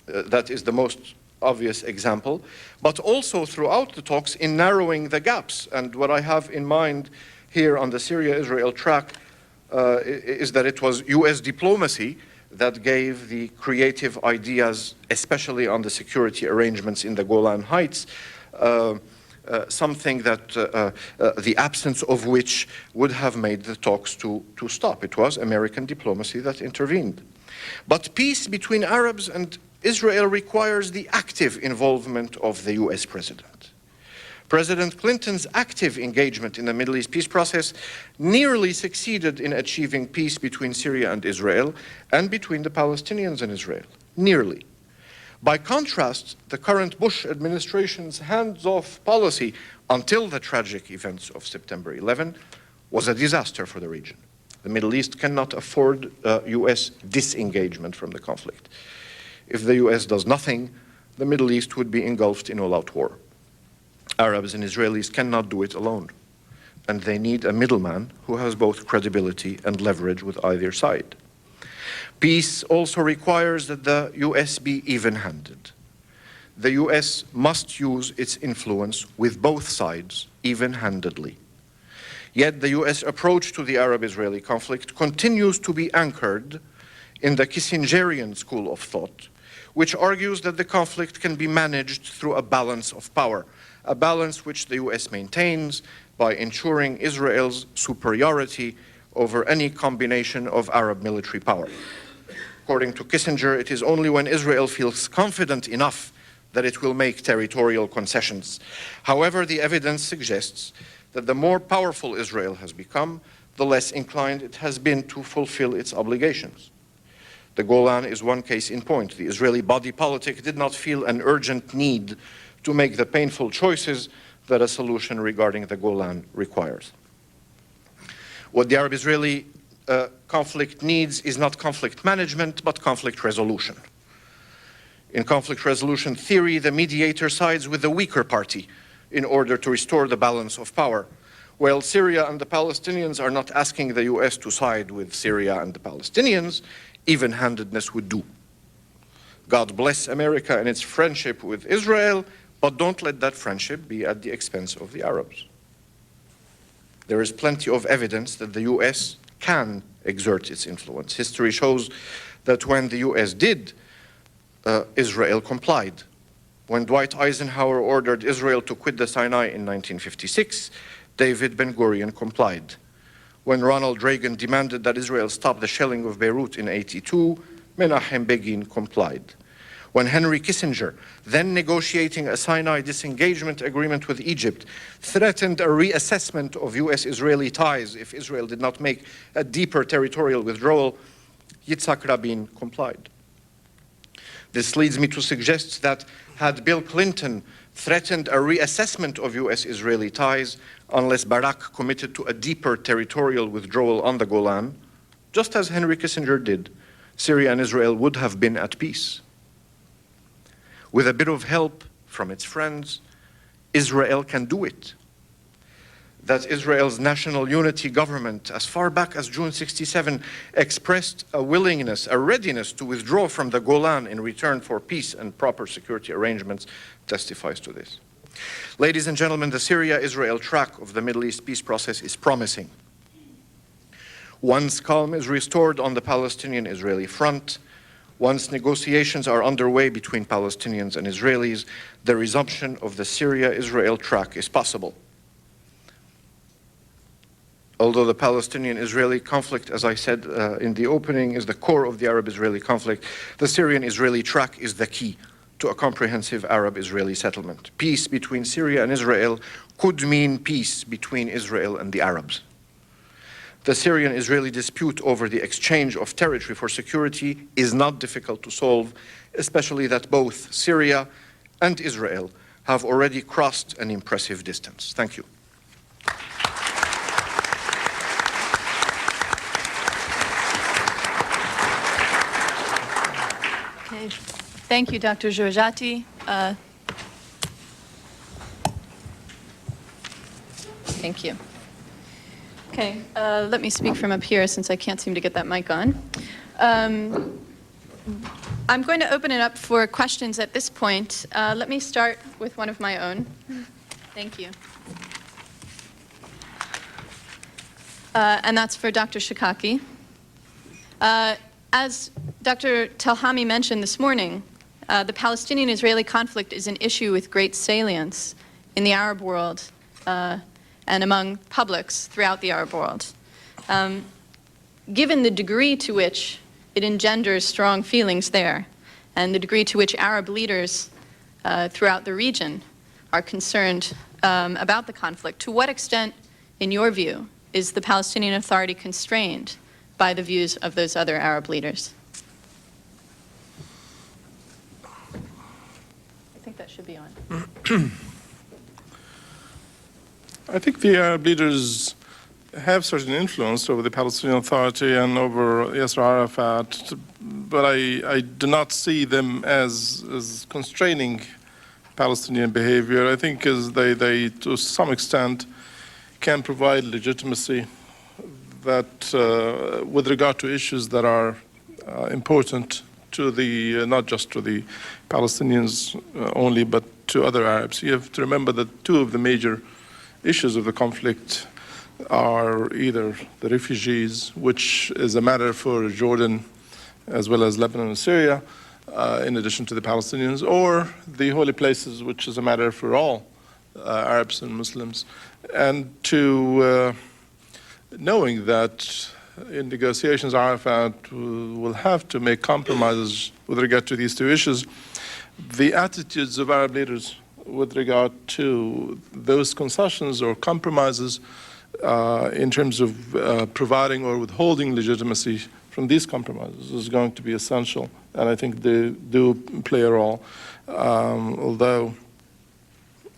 That is the most obvious example, but also throughout the talks in narrowing the gaps. And what I have in mind here on the Syria-Israel track is that it was US diplomacy that gave the creative ideas, especially on the security arrangements in the Golan Heights, something that the absence of which would have made the talks to stop. It was American diplomacy that intervened. But peace between Arabs and Israel requires the active involvement of the US president. President Clinton's active engagement in the Middle East peace process nearly succeeded in achieving peace between Syria and Israel and between the Palestinians and Israel. Nearly. By contrast, the current Bush administration's hands-off policy until the tragic events of September 11 was a disaster for the region. The Middle East cannot afford US disengagement from the conflict. If the US does nothing, the Middle East would be engulfed in all-out war. Arabs and Israelis cannot do it alone, and they need a middleman who has both credibility and leverage with either side. Peace also requires that the US be even-handed. The US must use its influence with both sides even-handedly. Yet the US approach to the Arab-Israeli conflict continues to be anchored in the Kissingerian school of thought, which argues that the conflict can be managed through a balance of power, a balance which the US maintains by ensuring Israel's superiority over any combination of Arab military power. According to Kissinger, it is only when Israel feels confident enough that it will make territorial concessions. However, the evidence suggests that the more powerful Israel has become, the less inclined it has been to fulfill its obligations. The Golan is one case in point. The Israeli body politic did not feel an urgent need to make the painful choices that a solution regarding the Golan requires. What the Arab-Israeli conflict needs is not conflict management, but conflict resolution. In conflict resolution theory, the mediator sides with the weaker party in order to restore the balance of power. While Syria and the Palestinians are not asking the US to side with Syria and the Palestinians, even-handedness would do. God bless America and its friendship with Israel, but don't let that friendship be at the expense of the Arabs. There is plenty of evidence that the US can exert its influence. History shows that when the US did, Israel complied. When Dwight Eisenhower ordered Israel to quit the Sinai in 1956, David Ben-Gurion complied. When Ronald Reagan demanded that Israel stop the shelling of Beirut in '82, Menachem Begin complied. When Henry Kissinger, then negotiating a Sinai disengagement agreement with Egypt, threatened a reassessment of US-Israeli ties if Israel did not make a deeper territorial withdrawal, Yitzhak Rabin complied. This leads me to suggest that had Bill Clinton threatened a reassessment of US-Israeli ties unless Barak committed to a deeper territorial withdrawal on the Golan, just as Henry Kissinger did, Syria and Israel would have been at peace. With a bit of help from its friends, Israel can do it. That Israel's national unity government, as far back as June 67, expressed a willingness, a readiness to withdraw from the Golan in return for peace and proper security arrangements, testifies to this. Ladies and gentlemen, the Syria-Israel track of the Middle East peace process is promising. Once calm is restored on the Palestinian-Israeli front, once negotiations are underway between Palestinians and Israelis, the resumption of the Syria-Israel track is possible. Although the Palestinian-Israeli conflict, as I said in the opening, is the core of the Arab-Israeli conflict, the Syrian-Israeli track is the key to a comprehensive Arab-Israeli settlement. Peace between Syria and Israel could mean peace between Israel and the Arabs. The Syrian-Israeli dispute over the exchange of territory for security is not difficult to solve, especially that both Syria and Israel have already crossed an impressive distance. Thank you. Okay. Thank you, Dr. Georgiati. Thank you. Okay, let me speak from up here since I can't seem to get that mic on. I'm going to open it up for questions at this point. Let me start with one of my own. Thank you. And that's for Dr. Shikaki. As Dr. Telhami mentioned this morning, the Palestinian-Israeli conflict is an issue with great salience in the Arab world and among publics throughout the Arab world. Given the degree to which it engenders strong feelings there, and the degree to which Arab leaders throughout the region are concerned about the conflict, to what extent, in your view, is the Palestinian Authority constrained by the views of those other Arab leaders? I think that should be on. I think the Arab leaders have certain influence over the Palestinian Authority and over Yasser Arafat, but I do not see them as constraining Palestinian behavior. I think as they to some extent, can provide legitimacy that with regard to issues that are important to the, not just to the Palestinians only, but to other Arabs. You have to remember that two of the major issues of the conflict are either the refugees, which is a matter for Jordan as well as Lebanon and Syria, in addition to the Palestinians, or the holy places, which is a matter for all Arabs and Muslims. And to knowing that in negotiations Arafat will have to make compromises with regard to these two issues, the attitudes of Arab leaders with regard to those concessions or compromises in terms of providing or withholding legitimacy from these compromises is going to be essential, and I think they do play a role. Although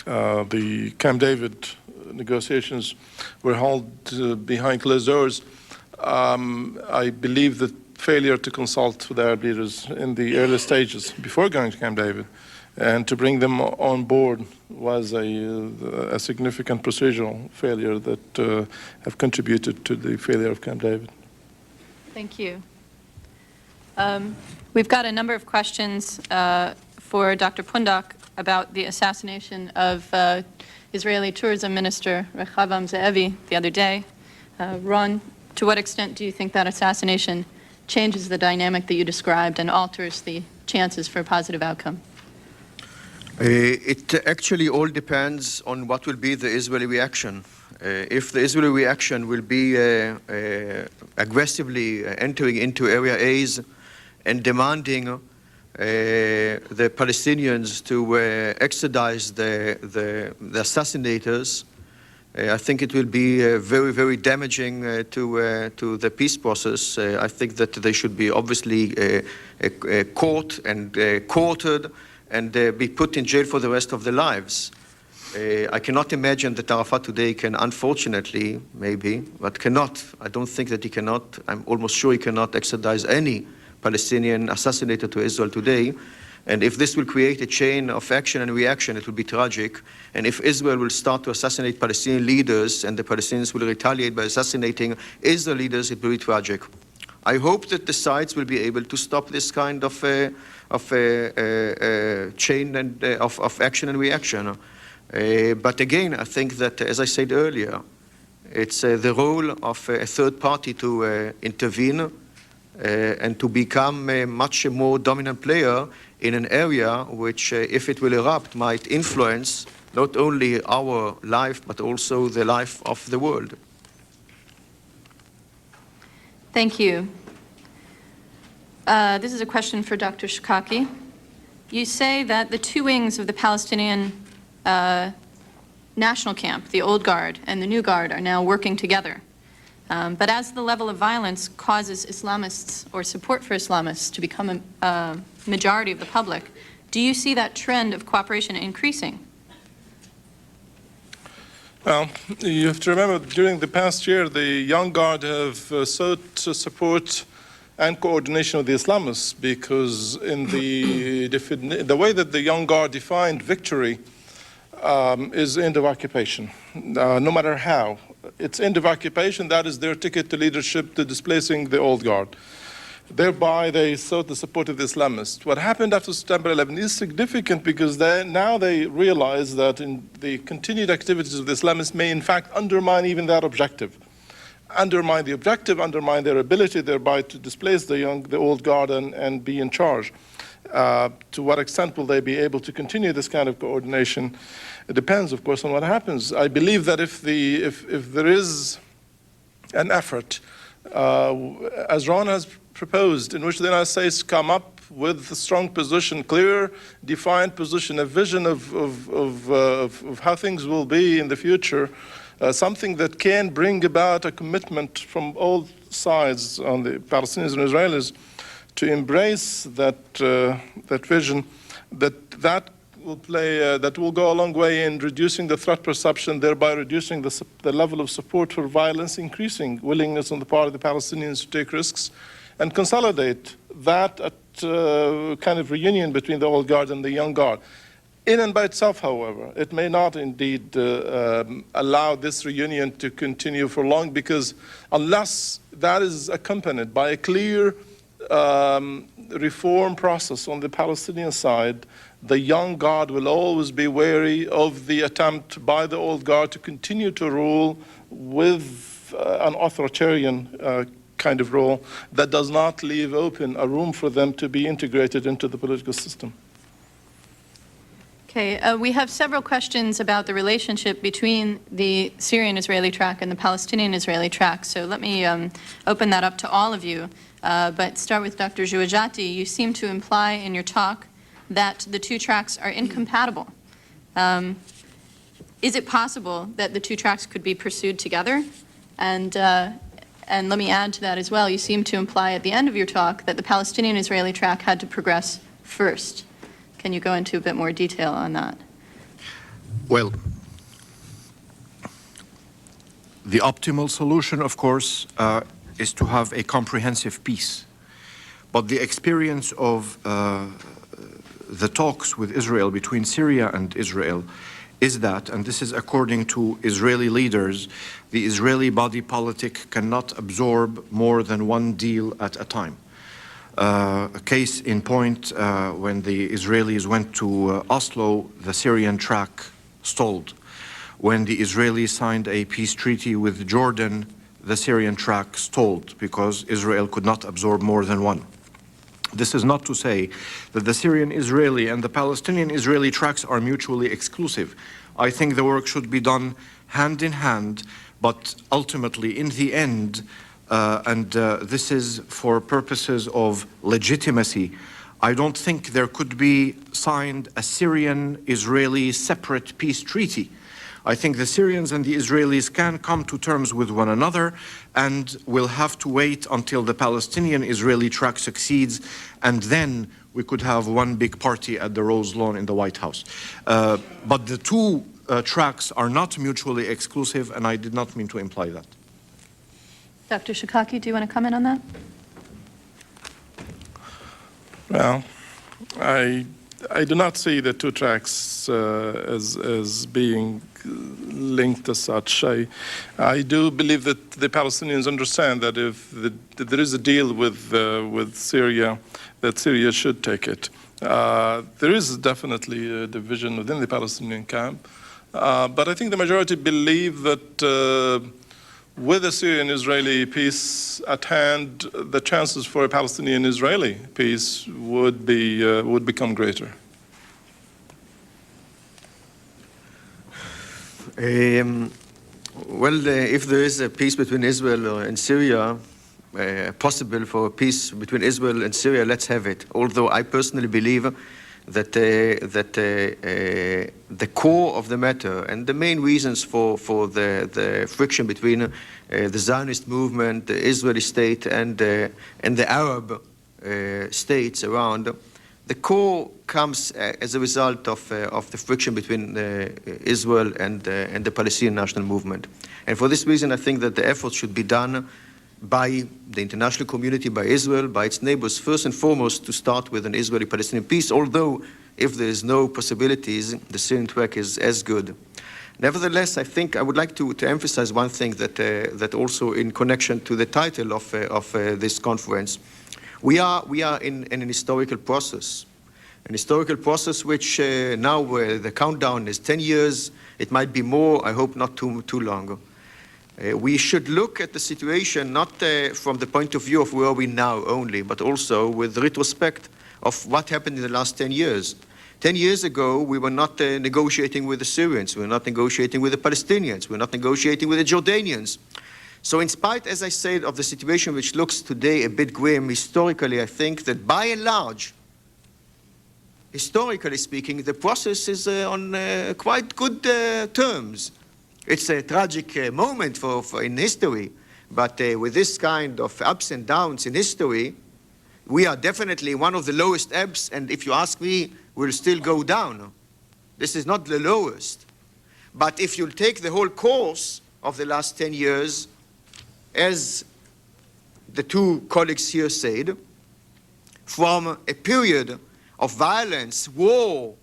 the Camp David negotiations were held behind closed doors, I believe that failure to consult with Arab leaders in the early stages before going to Camp David and to bring them on board was a significant procedural failure that have contributed to the failure of Camp David. Thank you. We've got a number of questions for Dr. Pundak about the assassination of Israeli Tourism Minister Rechavam Ze'evi the other day. Ron, to what extent do you think that assassination changes the dynamic that you described and alters the chances for a positive outcome? It actually all depends on what will be the Israeli reaction. If the Israeli reaction will be aggressively entering into Area A's and demanding the Palestinians to extradite the assassinators, I think it will be very, very damaging to the peace process. I think that they should be obviously caught and courted and be put in jail for the rest of their lives. I cannot imagine that Arafat today can, unfortunately, maybe, but cannot, I don't think that he cannot, I'm almost sure he cannot extradite any Palestinian assassinated to Israel today. And if this will create a chain of action and reaction, it will be tragic. And if Israel will start to assassinate Palestinian leaders and the Palestinians will retaliate by assassinating Israel leaders, it will be tragic. I hope that the sides will be able to stop this kind of chain and, of action and reaction. But again, I think that, as I said earlier, it's the role of a third party to intervene and to become a much more dominant player in an area which, if it will erupt, might influence not only our life, but also the life of the world. Thank you. This is a question for Dr. Shikaki. You say that the two wings of the Palestinian national camp, the old guard and the new guard, are now working together. But as the level of violence causes Islamists or support for Islamists to become a majority of the public, do you see that trend of cooperation increasing? Well, you have to remember, during the past year, the young guard have sought support and coordination with the Islamists, because in the way that the young guard defined victory is end of occupation, no matter how. It's end of occupation, that is their ticket to leadership, to displacing the old guard. Thereby, they sought the support of the Islamists. What happened after September 11 is significant, because now they realize that the continued activities of the Islamists may in fact undermine even that objective. Undermine the objective, undermine their ability thereby to displace the old guard and be in charge. To what extent will they be able to continue this kind of coordination? It depends, of course, on what happens. I believe that if there is an effort, as Ron has proposed, in which the United States come up with a strong position, clear, defined position, a vision of how things will be in the future, something that can bring about a commitment from all sides, on the Palestinians and Israelis, to embrace that vision, that will go a long way in reducing the threat perception, thereby reducing the level of support for violence, increasing willingness on the part of the Palestinians to take risks, and consolidate that kind of reunion between the old guard and the young guard. In and by itself, however, it may not indeed allow this reunion to continue for long, because unless that is accompanied by a clear reform process on the Palestinian side, the young guard will always be wary of the attempt by the old guard to continue to rule with an authoritarian kind of role that does not leave open a room for them to be integrated into the political system. Okay, we have several questions about the relationship between the Syrian-Israeli track and the Palestinian-Israeli track, so let me open that up to all of you. But start with Dr. Jouajati. You seem to imply in your talk that the two tracks are incompatible. Is it possible that the two tracks could be pursued together? And let me add to that as well, you seem to imply at the end of your talk that the Palestinian-Israeli track had to progress first. Can you go into a bit more detail on that? Well, the optimal solution, of course, is to have a comprehensive peace. But the experience of the talks with Israel, between Syria and Israel, is that, and this is according to Israeli leaders, the Israeli body politic cannot absorb more than one deal at a time. A case in point, when the Israelis went to Oslo, the Syrian track stalled. When the Israelis signed a peace treaty with Jordan, the Syrian track stalled because Israel could not absorb more than one. This is not to say that the Syrian-Israeli and the Palestinian-Israeli tracks are mutually exclusive. I think the work should be done hand in hand, but ultimately, in the end, this is for purposes of legitimacy, I don't think there could be signed a Syrian-Israeli separate peace treaty. I think the Syrians and the Israelis can come to terms with one another, and will have to wait until the Palestinian-Israeli track succeeds, and then we could have one big party at the Rose Lawn in the White House. But the two tracks are not mutually exclusive, and I did not mean to imply that. Dr. Shikaki, do you want to comment on that? Well, I do not see the two tracks as being linked as such. I do believe that the Palestinians understand that if there is a deal with Syria, that Syria should take it. There is definitely a division within the Palestinian camp, but I think the majority believe that with the Syrian-Israeli peace at hand, the chances for a Palestinian-Israeli peace would become greater. Well, if there is a peace between Israel and Syria, possible for a peace between Israel and Syria, let's have it. Although I personally believe that the core of the matter and the main reasons for the friction between the Zionist movement, the Israeli state, and the Arab states around, the core comes as a result of the friction between Israel and the Palestinian national movement. And for this reason, I think that the effort should be done by the international community, by Israel, by its neighbors, first and foremost to start with an Israeli-Palestinian peace, although if there is no possibilities, the Syrian track is as good. Nevertheless, I think I would like to emphasize one thing that also in connection to the title of this conference, we are in an historical process. An historical process which now the countdown is 10 years, it might be more, I hope not too long. We should look at the situation not from the point of view of where we now only, but also with retrospect of what happened in the last 10 years. 10 years ago, we were not negotiating with the Syrians, we were not negotiating with the Palestinians, we were not negotiating with the Jordanians. So in spite, as I said, of the situation which looks today a bit grim, historically, I think that by and large, historically speaking, the process is on quite good terms. It's a tragic moment in history, but with this kind of ups and downs in history, we are definitely one of the lowest ebbs, and if you ask me, we'll still go down. This is not the lowest. But if you take the whole course of the last 10 years, as the two colleagues here said, from a period of violence, war,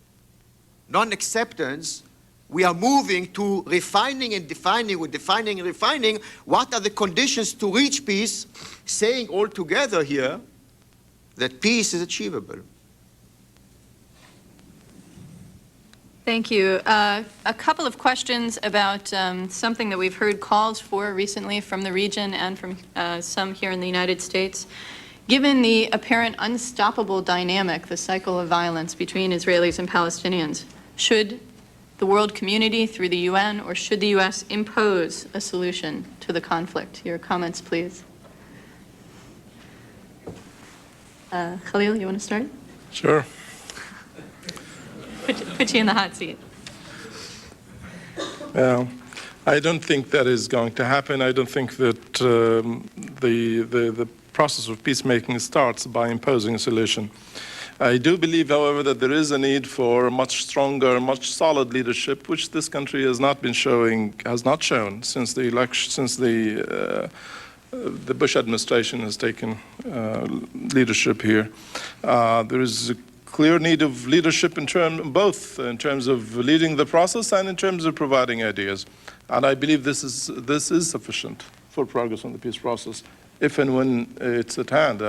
non-acceptance, we are moving to refining and defining, what are the conditions to reach peace, saying all together here that peace is achievable. Thank you. A couple of questions about something that we've heard calls for recently from the region and from some here in the United States. Given the apparent unstoppable dynamic, the cycle of violence between Israelis and Palestinians, should the world community through the UN, or should the U.S. impose a solution to the conflict? Your comments, please. Khalil, you want to start? Sure. Put you in the hot seat. Well, I don't think that is going to happen. I don't think that the process of peacemaking starts by imposing a solution. I do believe, however, that there is a need for much stronger, much solid leadership, which this country has not shown since the election, since the Bush administration has taken leadership here. There is a clear need of leadership both in terms of leading the process and in terms of providing ideas. And I believe this is sufficient for progress on the peace process, if and when it's at hand.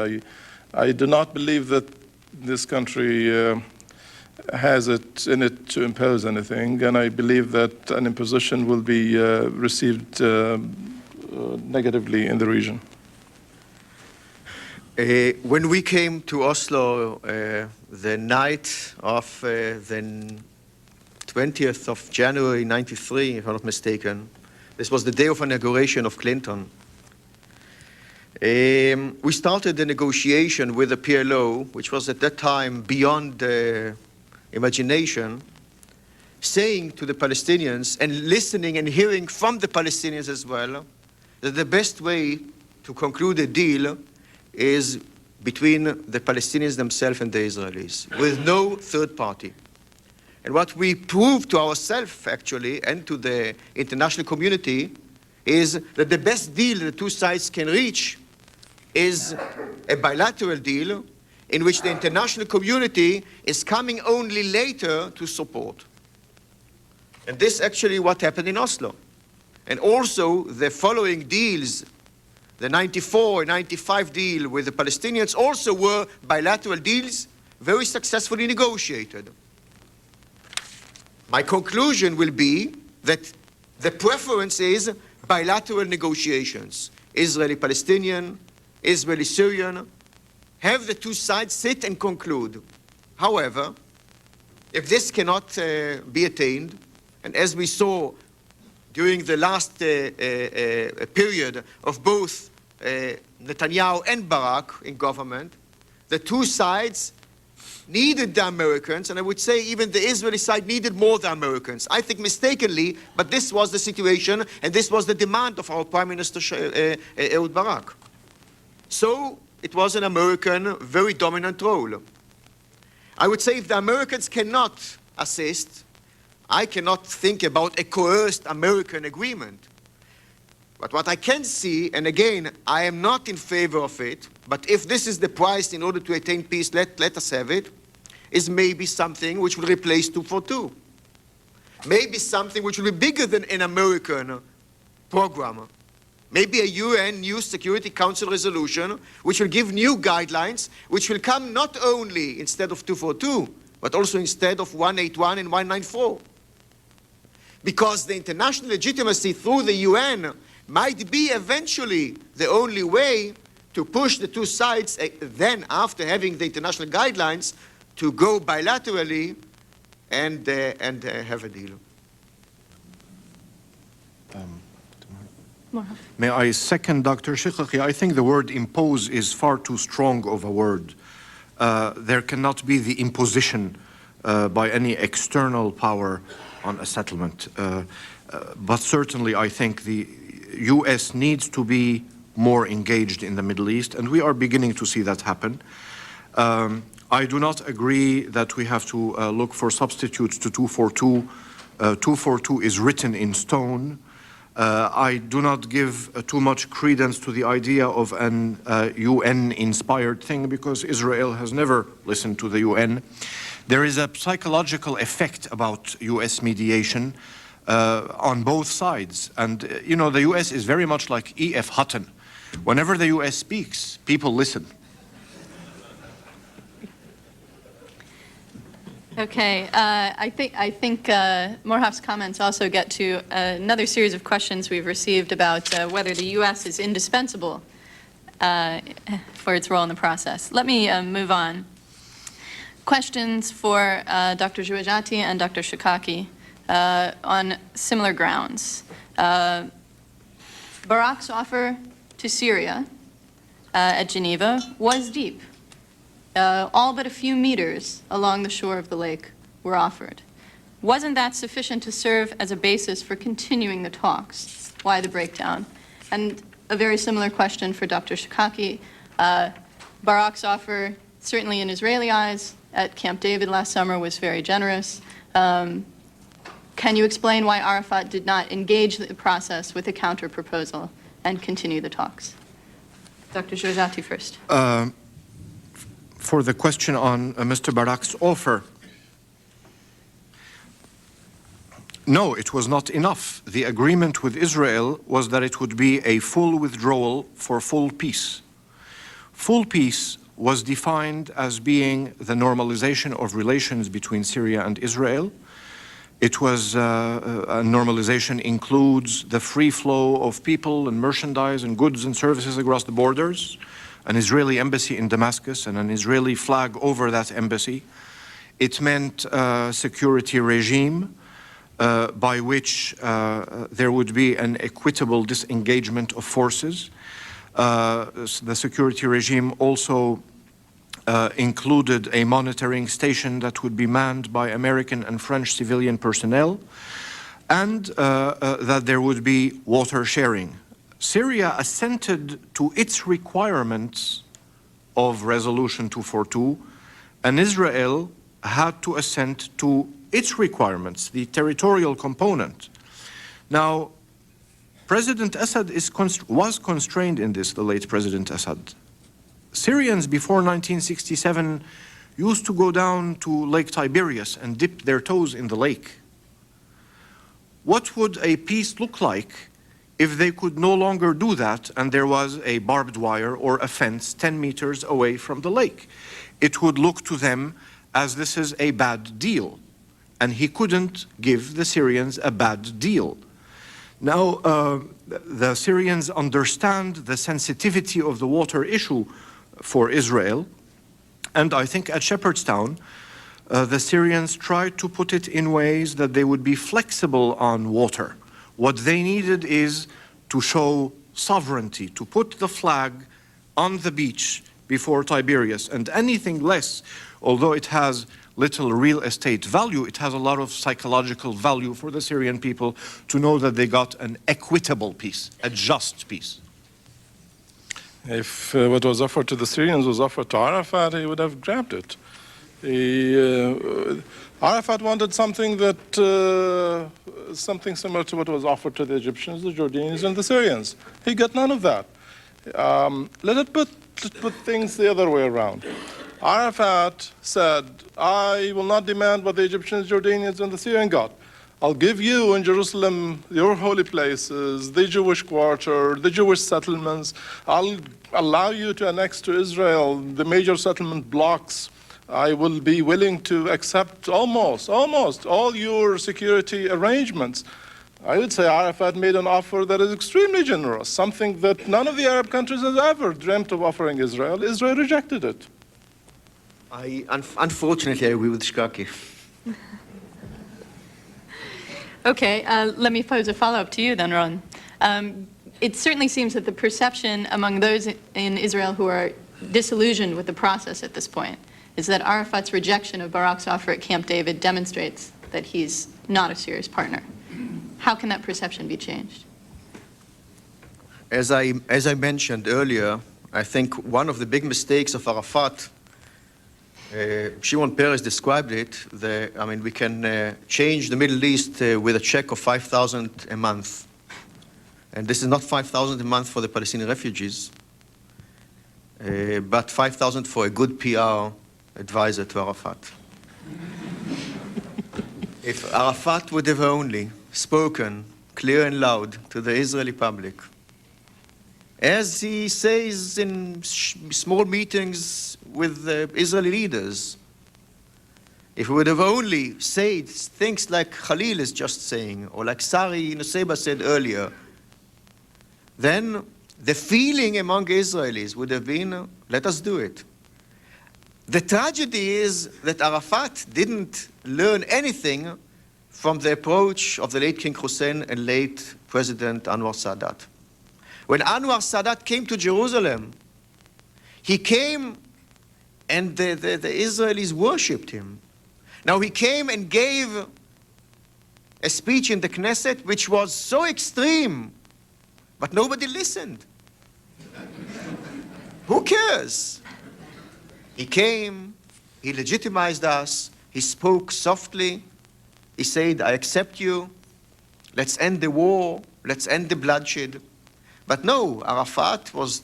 I do not believe that this country has it in it to impose anything, and I believe that an imposition will be received negatively in the region. When we came to Oslo the night of the 20th of January 93, if I'm not mistaken, this was the day of inauguration of Clinton. We started the negotiation with the PLO, which was at that time beyond imagination, saying to the Palestinians and listening and hearing from the Palestinians as well, that the best way to conclude a deal is between the Palestinians themselves and the Israelis, with no third party. And what we proved to ourselves, actually, and to the international community, is that the best deal the two sides can reach is a bilateral deal in which the international community is coming only later to support. And this actually what happened in Oslo. And also the following deals, the 94 and 95 deal with the Palestinians also were bilateral deals, very successfully negotiated. My conclusion will be that the preference is bilateral negotiations. Israeli-Palestinian, Israeli-Syrian, have the two sides sit and conclude. However, if this cannot be attained, and as we saw during the last period of both Netanyahu and Barak in government, the two sides needed the Americans, and I would say even the Israeli side needed more the Americans. I think mistakenly, but this was the situation, and this was the demand of our Prime Minister Ehud Barak. So it was an American, very dominant role. I would say if the Americans cannot assist, I cannot think about a coerced American agreement. But what I can see, and again, I am not in favor of it, but if this is the price in order to attain peace, let us have it, is maybe something which will replace 242. Maybe something which will be bigger than an American program. Maybe a UN new Security Council resolution which will give new guidelines, which will come not only instead of 242, but also instead of 181 and 194. Because the international legitimacy through the UN might be eventually the only way to push the two sides, then after having the international guidelines, to go bilaterally and have a deal. May I second Dr. Shikaki? I think the word impose is far too strong of a word. There cannot be the imposition by any external power on a settlement. But certainly I think the US needs to be more engaged in the Middle East, and we are beginning to see that happen. I do not agree that we have to look for substitutes to 242. 242 is written in stone. I do not give too much credence to the idea of an UN-inspired thing, because Israel has never listened to the UN. There is a psychological effect about US mediation on both sides. And, you know, the US is very much like E.F. Hutton. Whenever the US speaks, people listen. Okay, I think Morhav's comments also get to another series of questions we've received about whether the U.S. is indispensable for its role in the process. Let me move on. Questions for Dr. Jouejati and Dr. Shikaki on similar grounds. Barak's offer to Syria at Geneva was deep. All but a few meters along the shore of the lake were offered. Wasn't that sufficient to serve as a basis for continuing the talks? Why the breakdown? And a very similar question for Dr. Shikaki. Barak's offer, certainly in Israeli eyes, at Camp David last summer was very generous. Can you explain why Arafat did not engage the process with a counter-proposal and continue the talks? Dr. Jouejati first. For the question on Mr. Barak's offer, no, it was not enough. The agreement with Israel was that it would be a full withdrawal for full peace. Full peace was defined as being the normalization of relations between Syria and Israel. It was a normalization includes the free flow of people and merchandise and goods and services across the borders, an Israeli embassy in Damascus and an Israeli flag over that embassy. It meant a security regime by which there would be an equitable disengagement of forces. The security regime also included a monitoring station that would be manned by American and French civilian personnel, and that there would be water sharing. Syria assented to its requirements of Resolution 242, and Israel had to assent to its requirements, the territorial component. Now, President Assad was constrained in this, the late President Assad. Syrians before 1967 used to go down to Lake Tiberias and dip their toes in the lake. What would a peace look like if they could no longer do that and there was a barbed wire or a fence 10 meters away from the lake? It would look to them as this is a bad deal. And he couldn't give the Syrians a bad deal. Now, the Syrians understand the sensitivity of the water issue for Israel. And I think at Shepherdstown, the Syrians tried to put it in ways that they would be flexible on water. What they needed is to show sovereignty, to put the flag on the beach before Tiberias, and anything less, although it has little real estate value, it has a lot of psychological value for the Syrian people to know that they got an equitable peace, a just peace. If what was offered to the Syrians was offered to Arafat, he would have grabbed it. Arafat wanted something that something similar to what was offered to the Egyptians, the Jordanians, and the Syrians. He got none of that. Let's put things the other way around. Arafat said, I will not demand what the Egyptians, Jordanians, and the Syrians got. I'll give you in Jerusalem your holy places, the Jewish quarter, the Jewish settlements. I'll allow you to annex to Israel the major settlement blocks. I will be willing to accept almost all your security arrangements. I would say Arafat made an offer that is extremely generous, something that none of the Arab countries has ever dreamt of offering Israel. Israel rejected it. Unfortunately, I agree with Shkaki. Okay, let me pose a follow-up to you then, Ron. It certainly seems that the perception among those in Israel who are disillusioned with the process at this point is that Arafat's rejection of Barak's offer at Camp David demonstrates that he's not a serious partner. How can that perception be changed? As I mentioned earlier, I think one of the big mistakes of Arafat, Shimon Peres described it, we can change the Middle East with a check of $5,000 a month. And this is not $5,000 a month for the Palestinian refugees, but $5,000 for a good PR advisor to Arafat. If Arafat would have only spoken clear and loud to the Israeli public, as he says in small meetings with Israeli leaders, if he would have only said things like Khalil is just saying, or like Sari Nusseibeh said earlier, then the feeling among Israelis would have been, let us do it. The tragedy is that Arafat didn't learn anything from the approach of the late King Hussein and late President Anwar Sadat. When Anwar Sadat came to Jerusalem, he came and the Israelis worshipped him. Now he came and gave a speech in the Knesset which was so extreme, but nobody listened. Who cares? He came, he legitimized us, he spoke softly, he said, I accept you, let's end the war, let's end the bloodshed. But no, Arafat was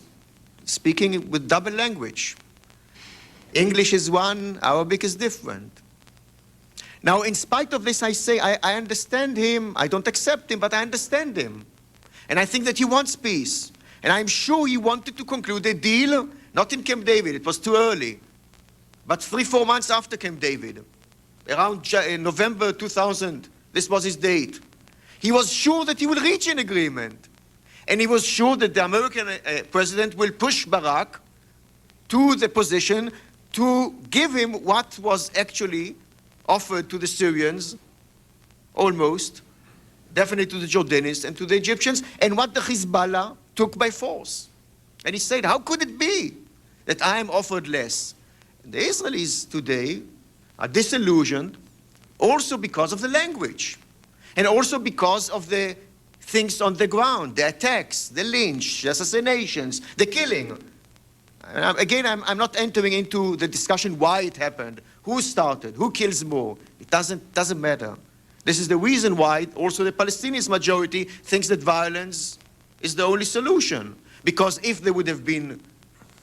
speaking with double language. English is one, Arabic is different. Now, in spite of this, I say, I understand him, I don't accept him, but I understand him. And I think that he wants peace. And I'm sure he wanted to conclude a deal, not in Camp David, it was too early, but 3-4 months after Camp David, around November 2000, this was his date. He was sure that he will reach an agreement. And he was sure that the American president will push Barak to the position to give him what was actually offered to the Syrians, almost, definitely to the Jordanians and to the Egyptians, and what the Hezbollah took by force. And he said, how could it be that I am offered less? And the Israelis today are disillusioned also because of the language, and also because of the things on the ground, the attacks, the lynch, the assassinations, the killing. Again, I'm not entering into the discussion why it happened, who started, who kills more. It doesn't matter. This is the reason why also the Palestinian majority thinks that violence is the only solution. Because if they would have been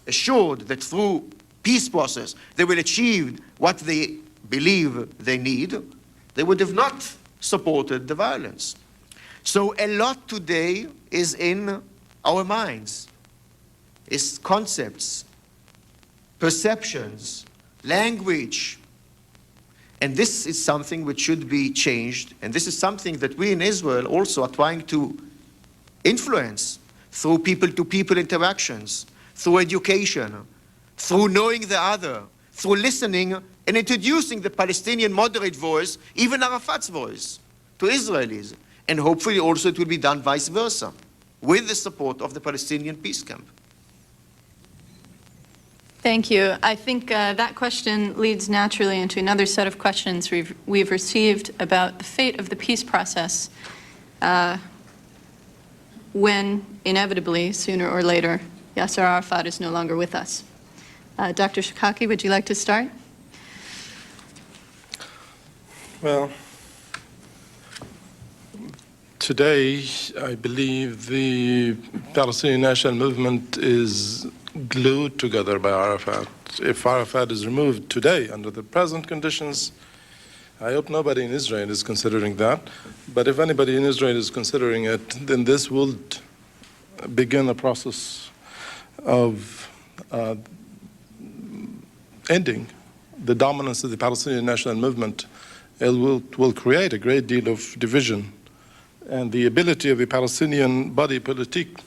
assured that through peace process they will achieve what they believe they need, they would have not supported the violence. So a lot today is in our minds. It's concepts, perceptions, language. And this is something which should be changed. And this is something that we in Israel also are trying to influence through people-to-people interactions, through education, through knowing the other, through listening and introducing the Palestinian moderate voice, even Arafat's voice, to Israelis. And hopefully also it will be done vice versa, with the support of the Palestinian peace camp. Thank you. I think that question leads naturally into another set of questions we've received about the fate of the peace process when, inevitably, sooner or later, Yasser Arafat is no longer with us. Dr. Shikaki, would you like to start? Well, today, I believe the Palestinian national movement is glued together by Arafat. If Arafat is removed today under the present conditions, I hope nobody in Israel is considering that. But if anybody in Israel is considering it, then this will begin a process of ending the dominance of the Palestinian national movement. It will create a great deal of division. And the ability of the Palestinian body politique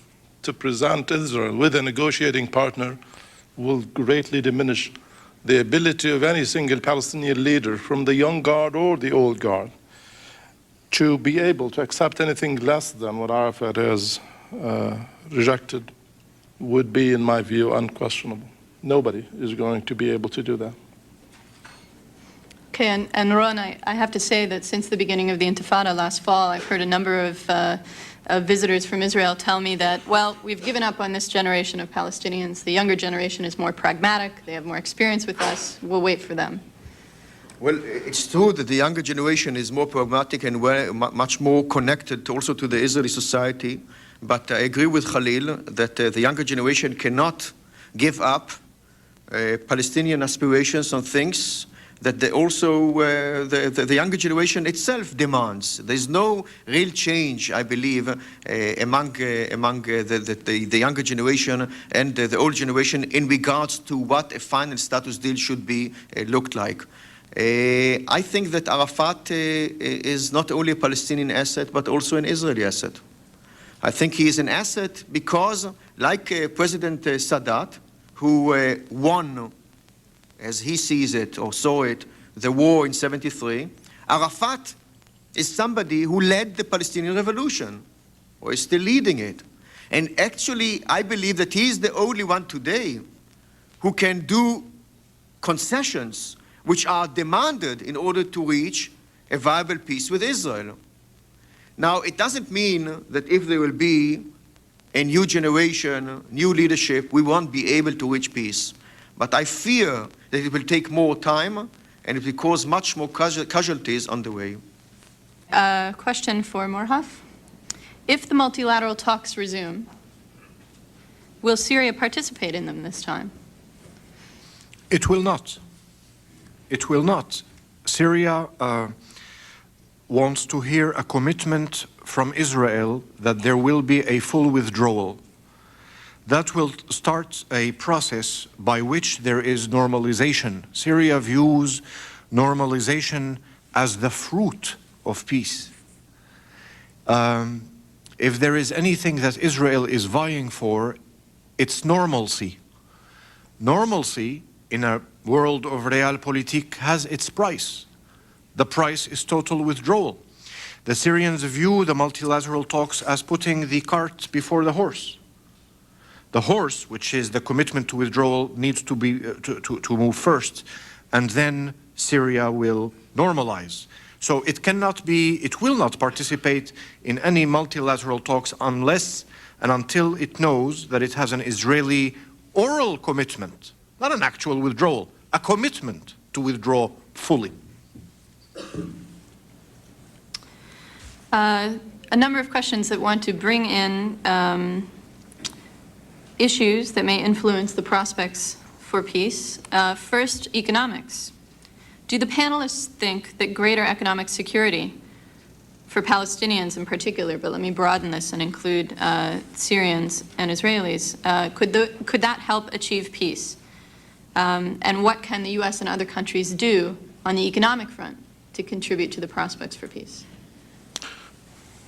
to present Israel with a negotiating partner will greatly diminish the ability of any single Palestinian leader, from the young guard or the old guard, to be able to accept anything less than what Arafat has rejected would be, in my view, unquestionable. Nobody is going to be able to do that. Okay, and Ron, I have to say that since the beginning of the Intifada last fall, I've heard a number of visitors from Israel tell me that, well, we've given up on this generation of Palestinians. The younger generation is more pragmatic. They have more experience with us. We'll wait for them. Well, it's true that the younger generation is more pragmatic and much more connected also to the Israeli society. But I agree with Khalil that the younger generation cannot give up Palestinian aspirations on things that the younger generation itself demands. There's no real change, I believe, among the younger generation and the old generation in regards to what a final status deal should be looked like. I think that Arafat is not only a Palestinian asset, but also an Israeli asset. I think he is an asset because, like President Sadat, who won, as he sees it or saw it, the war in '73, Arafat is somebody who led the Palestinian revolution, or is still leading it. And actually, I believe that he is the only one today who can do concessions which are demanded in order to reach a viable peace with Israel. Now, it doesn't mean that if there will be a new generation, new leadership, we won't be able to reach peace. But I fear that it will take more time and it will cause much more casualties on the way. Question for Morhaf. If the multilateral talks resume, will Syria participate in them this time? It will not. It will not. Syria wants to hear a commitment from Israel that there will be a full withdrawal. That will start a process by which there is normalization. Syria views normalization as the fruit of peace. If there is anything that Israel is vying for, it's normalcy. Normalcy in a world of realpolitik has its price. The price is total withdrawal. The Syrians view the multilateral talks as putting the cart before the horse. The horse, which is the commitment to withdrawal, needs to be to move first, and then Syria will normalize. So it will not participate in any multilateral talks unless and until it knows that it has an Israeli oral commitment, not an actual withdrawal, a commitment to withdraw fully? A number of questions that want to bring in issues that may influence the prospects for peace. First, economics. Do the panelists think that greater economic security for Palestinians in particular, but let me broaden this and include Syrians and Israelis, could that help achieve peace? And what can the U.S. and other countries do on the economic front to contribute to the prospects for peace?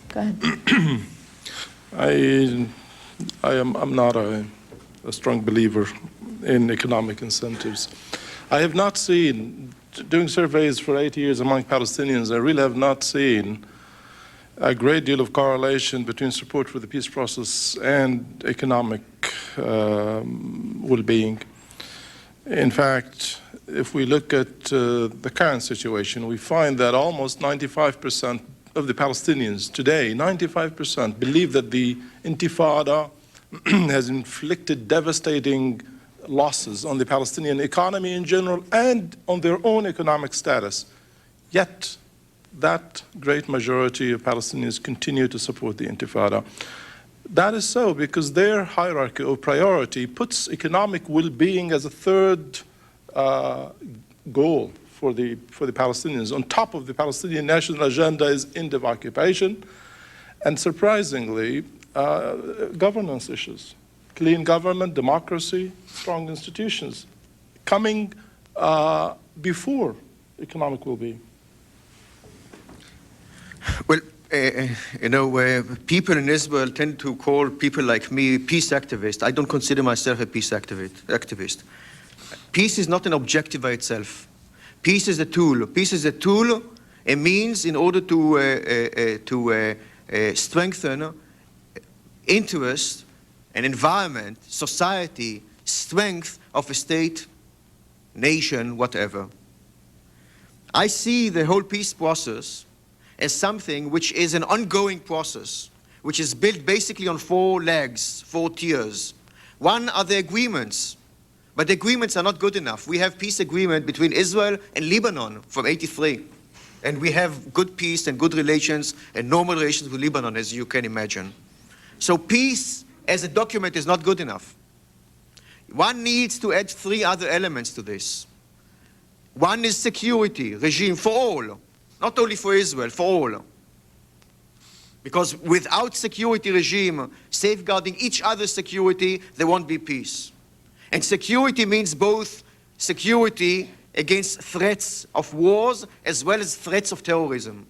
Go ahead. I'm not a strong believer in economic incentives. I have not seen, doing surveys for 8 years among Palestinians, I really have not seen a great deal of correlation between support for the peace process and economic well-being. In fact, if we look at the current situation, we find that almost 95% of the Palestinians today, 95%, believe that the Intifada has inflicted devastating losses on the Palestinian economy in general and on their own economic status. Yet, that great majority of Palestinians continue to support the Intifada. That is so because their hierarchy of priority puts economic well-being as a third goal for the Palestinians. On top of the Palestinian national agenda is end of occupation, and surprisingly, governance issues, clean government, democracy, strong institutions, coming before economic well-being. Well, people in Israel tend to call people like me peace activists. I don't consider myself a peace activist. Peace is not an objective by itself. Peace is a tool. Peace is a tool, a means in order to strengthen interest, an environment, society, strength of a state, nation, whatever. I see the whole peace process as something which is an ongoing process, which is built basically on 4 legs, 4 tiers. One are the agreements, but the agreements are not good enough. We have peace agreement between Israel and Lebanon from '83, and we have good peace and good relations and normal relations with Lebanon, as you can imagine. So peace as a document is not good enough. One needs to add 3 other elements to this. One is security regime for all. Not only for Israel, for all. Because without security regime safeguarding each other's security, there won't be peace. And security means both security against threats of wars as well as threats of terrorism.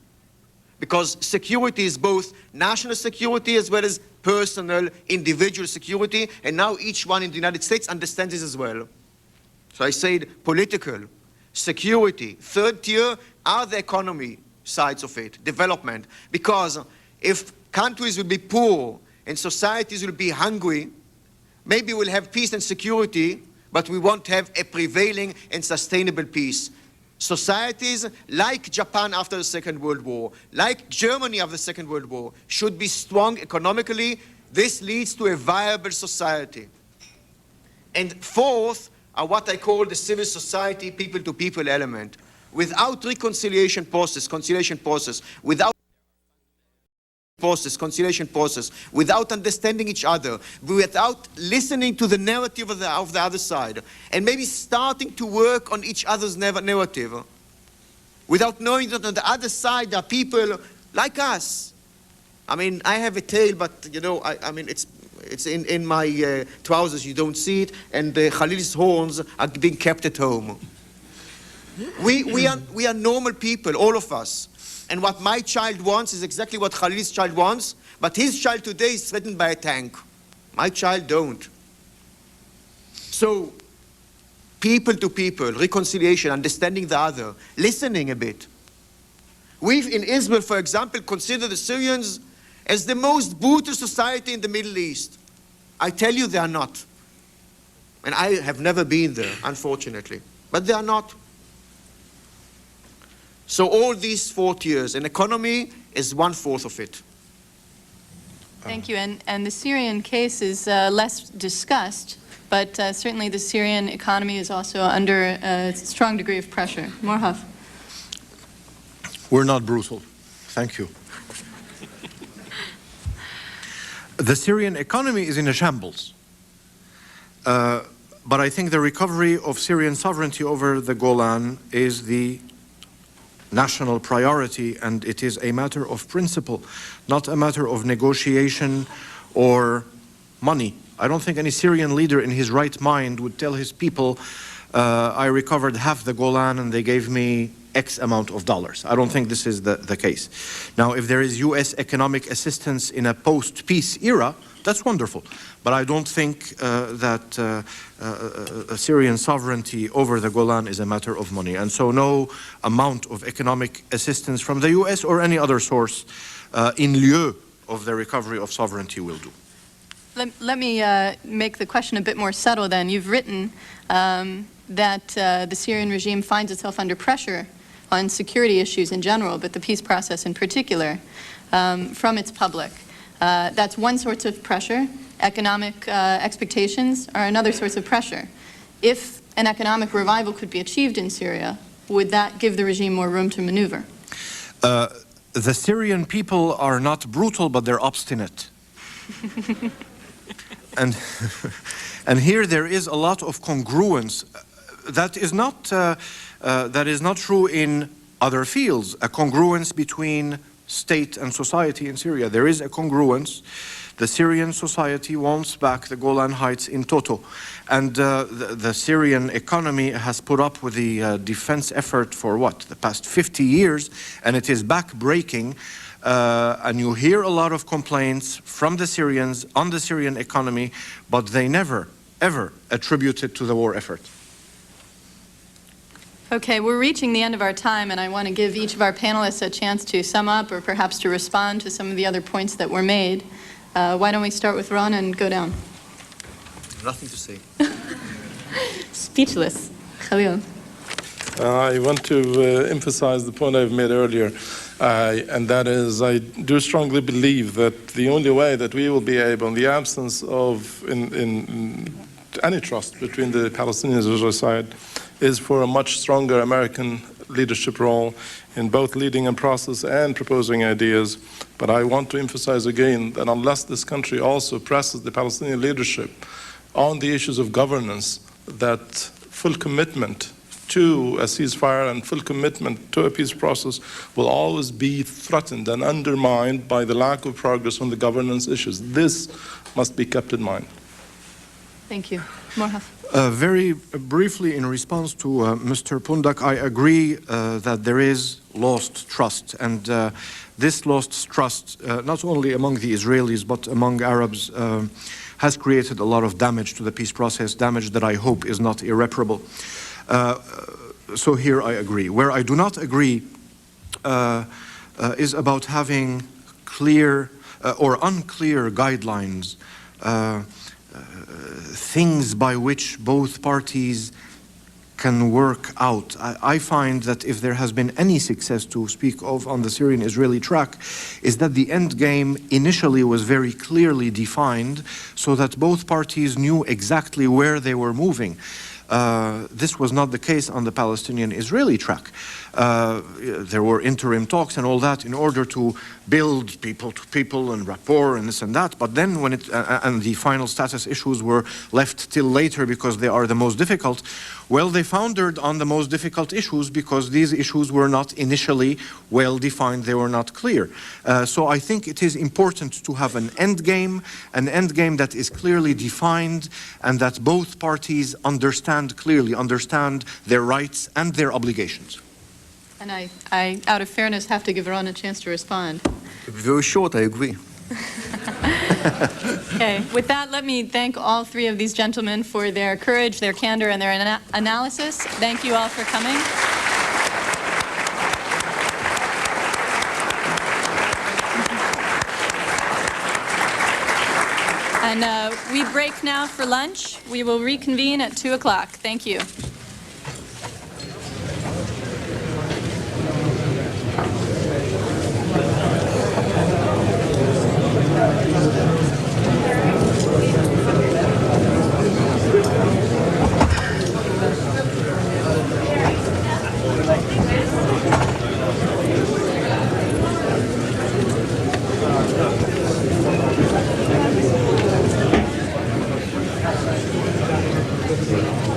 Because security is both national security as well as personal, individual security, and now each one in the United States understands this as well. So I said political, security, third tier are the economy sides of it, development. Because if countries will be poor and societies will be hungry, maybe we'll have peace and security, but we won't have a prevailing and sustainable peace. Societies like Japan after the Second World War, like Germany after the Second World War, should be strong economically. This leads to a viable society. And fourth are what I call the civil society, people-to-people element. Without reconciliation process, conciliation process, without conciliation process, without understanding each other, without listening to the narrative of the other side, and maybe starting to work on each other's narrative, without knowing that on the other side there are people like us. I mean, I have a tail, but you know, I mean, it's in my trousers, you don't see it, and Khalil's horns are being kept at home. We are normal people, all of us. And what my child wants is exactly what Khalil's child wants, but his child today is threatened by a tank. My child don't. So, people to people, reconciliation, understanding the other, listening a bit. We in Israel, for example, consider the Syrians as the most brutal society in the Middle East. I tell you they are not. And I have never been there, unfortunately. But they are not. So all these 4 tiers, an economy is 1/4 of it. Thank you. And the Syrian case is less discussed But certainly the Syrian economy is also under a strong degree of pressure. Morhav. We're not brutal. Thank you. The Syrian economy is in a shambles. But I think the recovery of Syrian sovereignty over the Golan is the national priority, and it is a matter of principle, not a matter of negotiation or money. I don't think any Syrian leader in his right mind would tell his people, I recovered half the Golan and they gave me X amount of dollars. I don't think this is the case. Now, if there is US economic assistance in a post-peace era, that's wonderful. But I don't think that Syrian sovereignty over the Golan is a matter of money. And so no amount of economic assistance from the US or any other source in lieu of the recovery of sovereignty will do. Let me make the question a bit more subtle then. You've written that the Syrian regime finds itself under pressure on security issues in general, but the peace process in particular, from its public. That's one source of pressure. Economic expectations are another source of pressure. If an economic revival could be achieved in Syria, would that give the regime more room to maneuver? The Syrian people are not brutal, but they're obstinate. And here there is a lot of congruence. That is not true in other fields, a congruence between state and society in Syria. There is a congruence. The Syrian society wants back the Golan Heights in toto. And the Syrian economy has put up with the defense effort for what? The past 50 years, and it is back-breaking. And you hear a lot of complaints from the Syrians on the Syrian economy, but they never, ever attribute it to the war effort. Okay, we're reaching the end of our time, and I want to give each of our panelists a chance to sum up or perhaps to respond to some of the other points that were made. Why don't we start with Ron and go down? Nothing to say. Speechless. Khalil. I want to emphasize the point I've made earlier, and that is I do strongly believe that the only way that we will be able, in the absence of any trust between the Palestinian and Israeli side, is for a much stronger American leadership role in both leading a process and proposing ideas. But I want to emphasize again that unless this country also presses the Palestinian leadership on the issues of governance, that full commitment to a ceasefire and full commitment to a peace process will always be threatened and undermined by the lack of progress on the governance issues. This must be kept in mind. Thank you. Morhav. Very briefly, in response to Mr. Pundak, I agree that there is lost trust. And this lost trust, not only among the Israelis, but among Arabs, has created a lot of damage to the peace process, damage that I hope is not irreparable. So here I agree. Where I do not agree is about having clear or unclear guidelines, things by which both parties can work out. I find that if there has been any success to speak of on the Syrian-Israeli track, is that the end game initially was very clearly defined so that both parties knew exactly where they were moving. This was not the case on the Palestinian-Israeli track. There were interim talks and all that in order to build people to people and rapport and this and that. But then when and the final status issues were left till later because they are the most difficult, well, they foundered on the most difficult issues because these issues were not initially well defined, they were not clear. So I think it is important to have an end game that is clearly defined and that both parties understand clearly, understand their rights and their obligations. And I, out of fairness, have to give Ron a chance to respond. Very short, I agree. Okay, with that, let me thank all three of these gentlemen for their courage, their candor, and their analysis. Thank you all for coming. And we break now for lunch. We will reconvene at 2 o'clock. Thank you. Israel.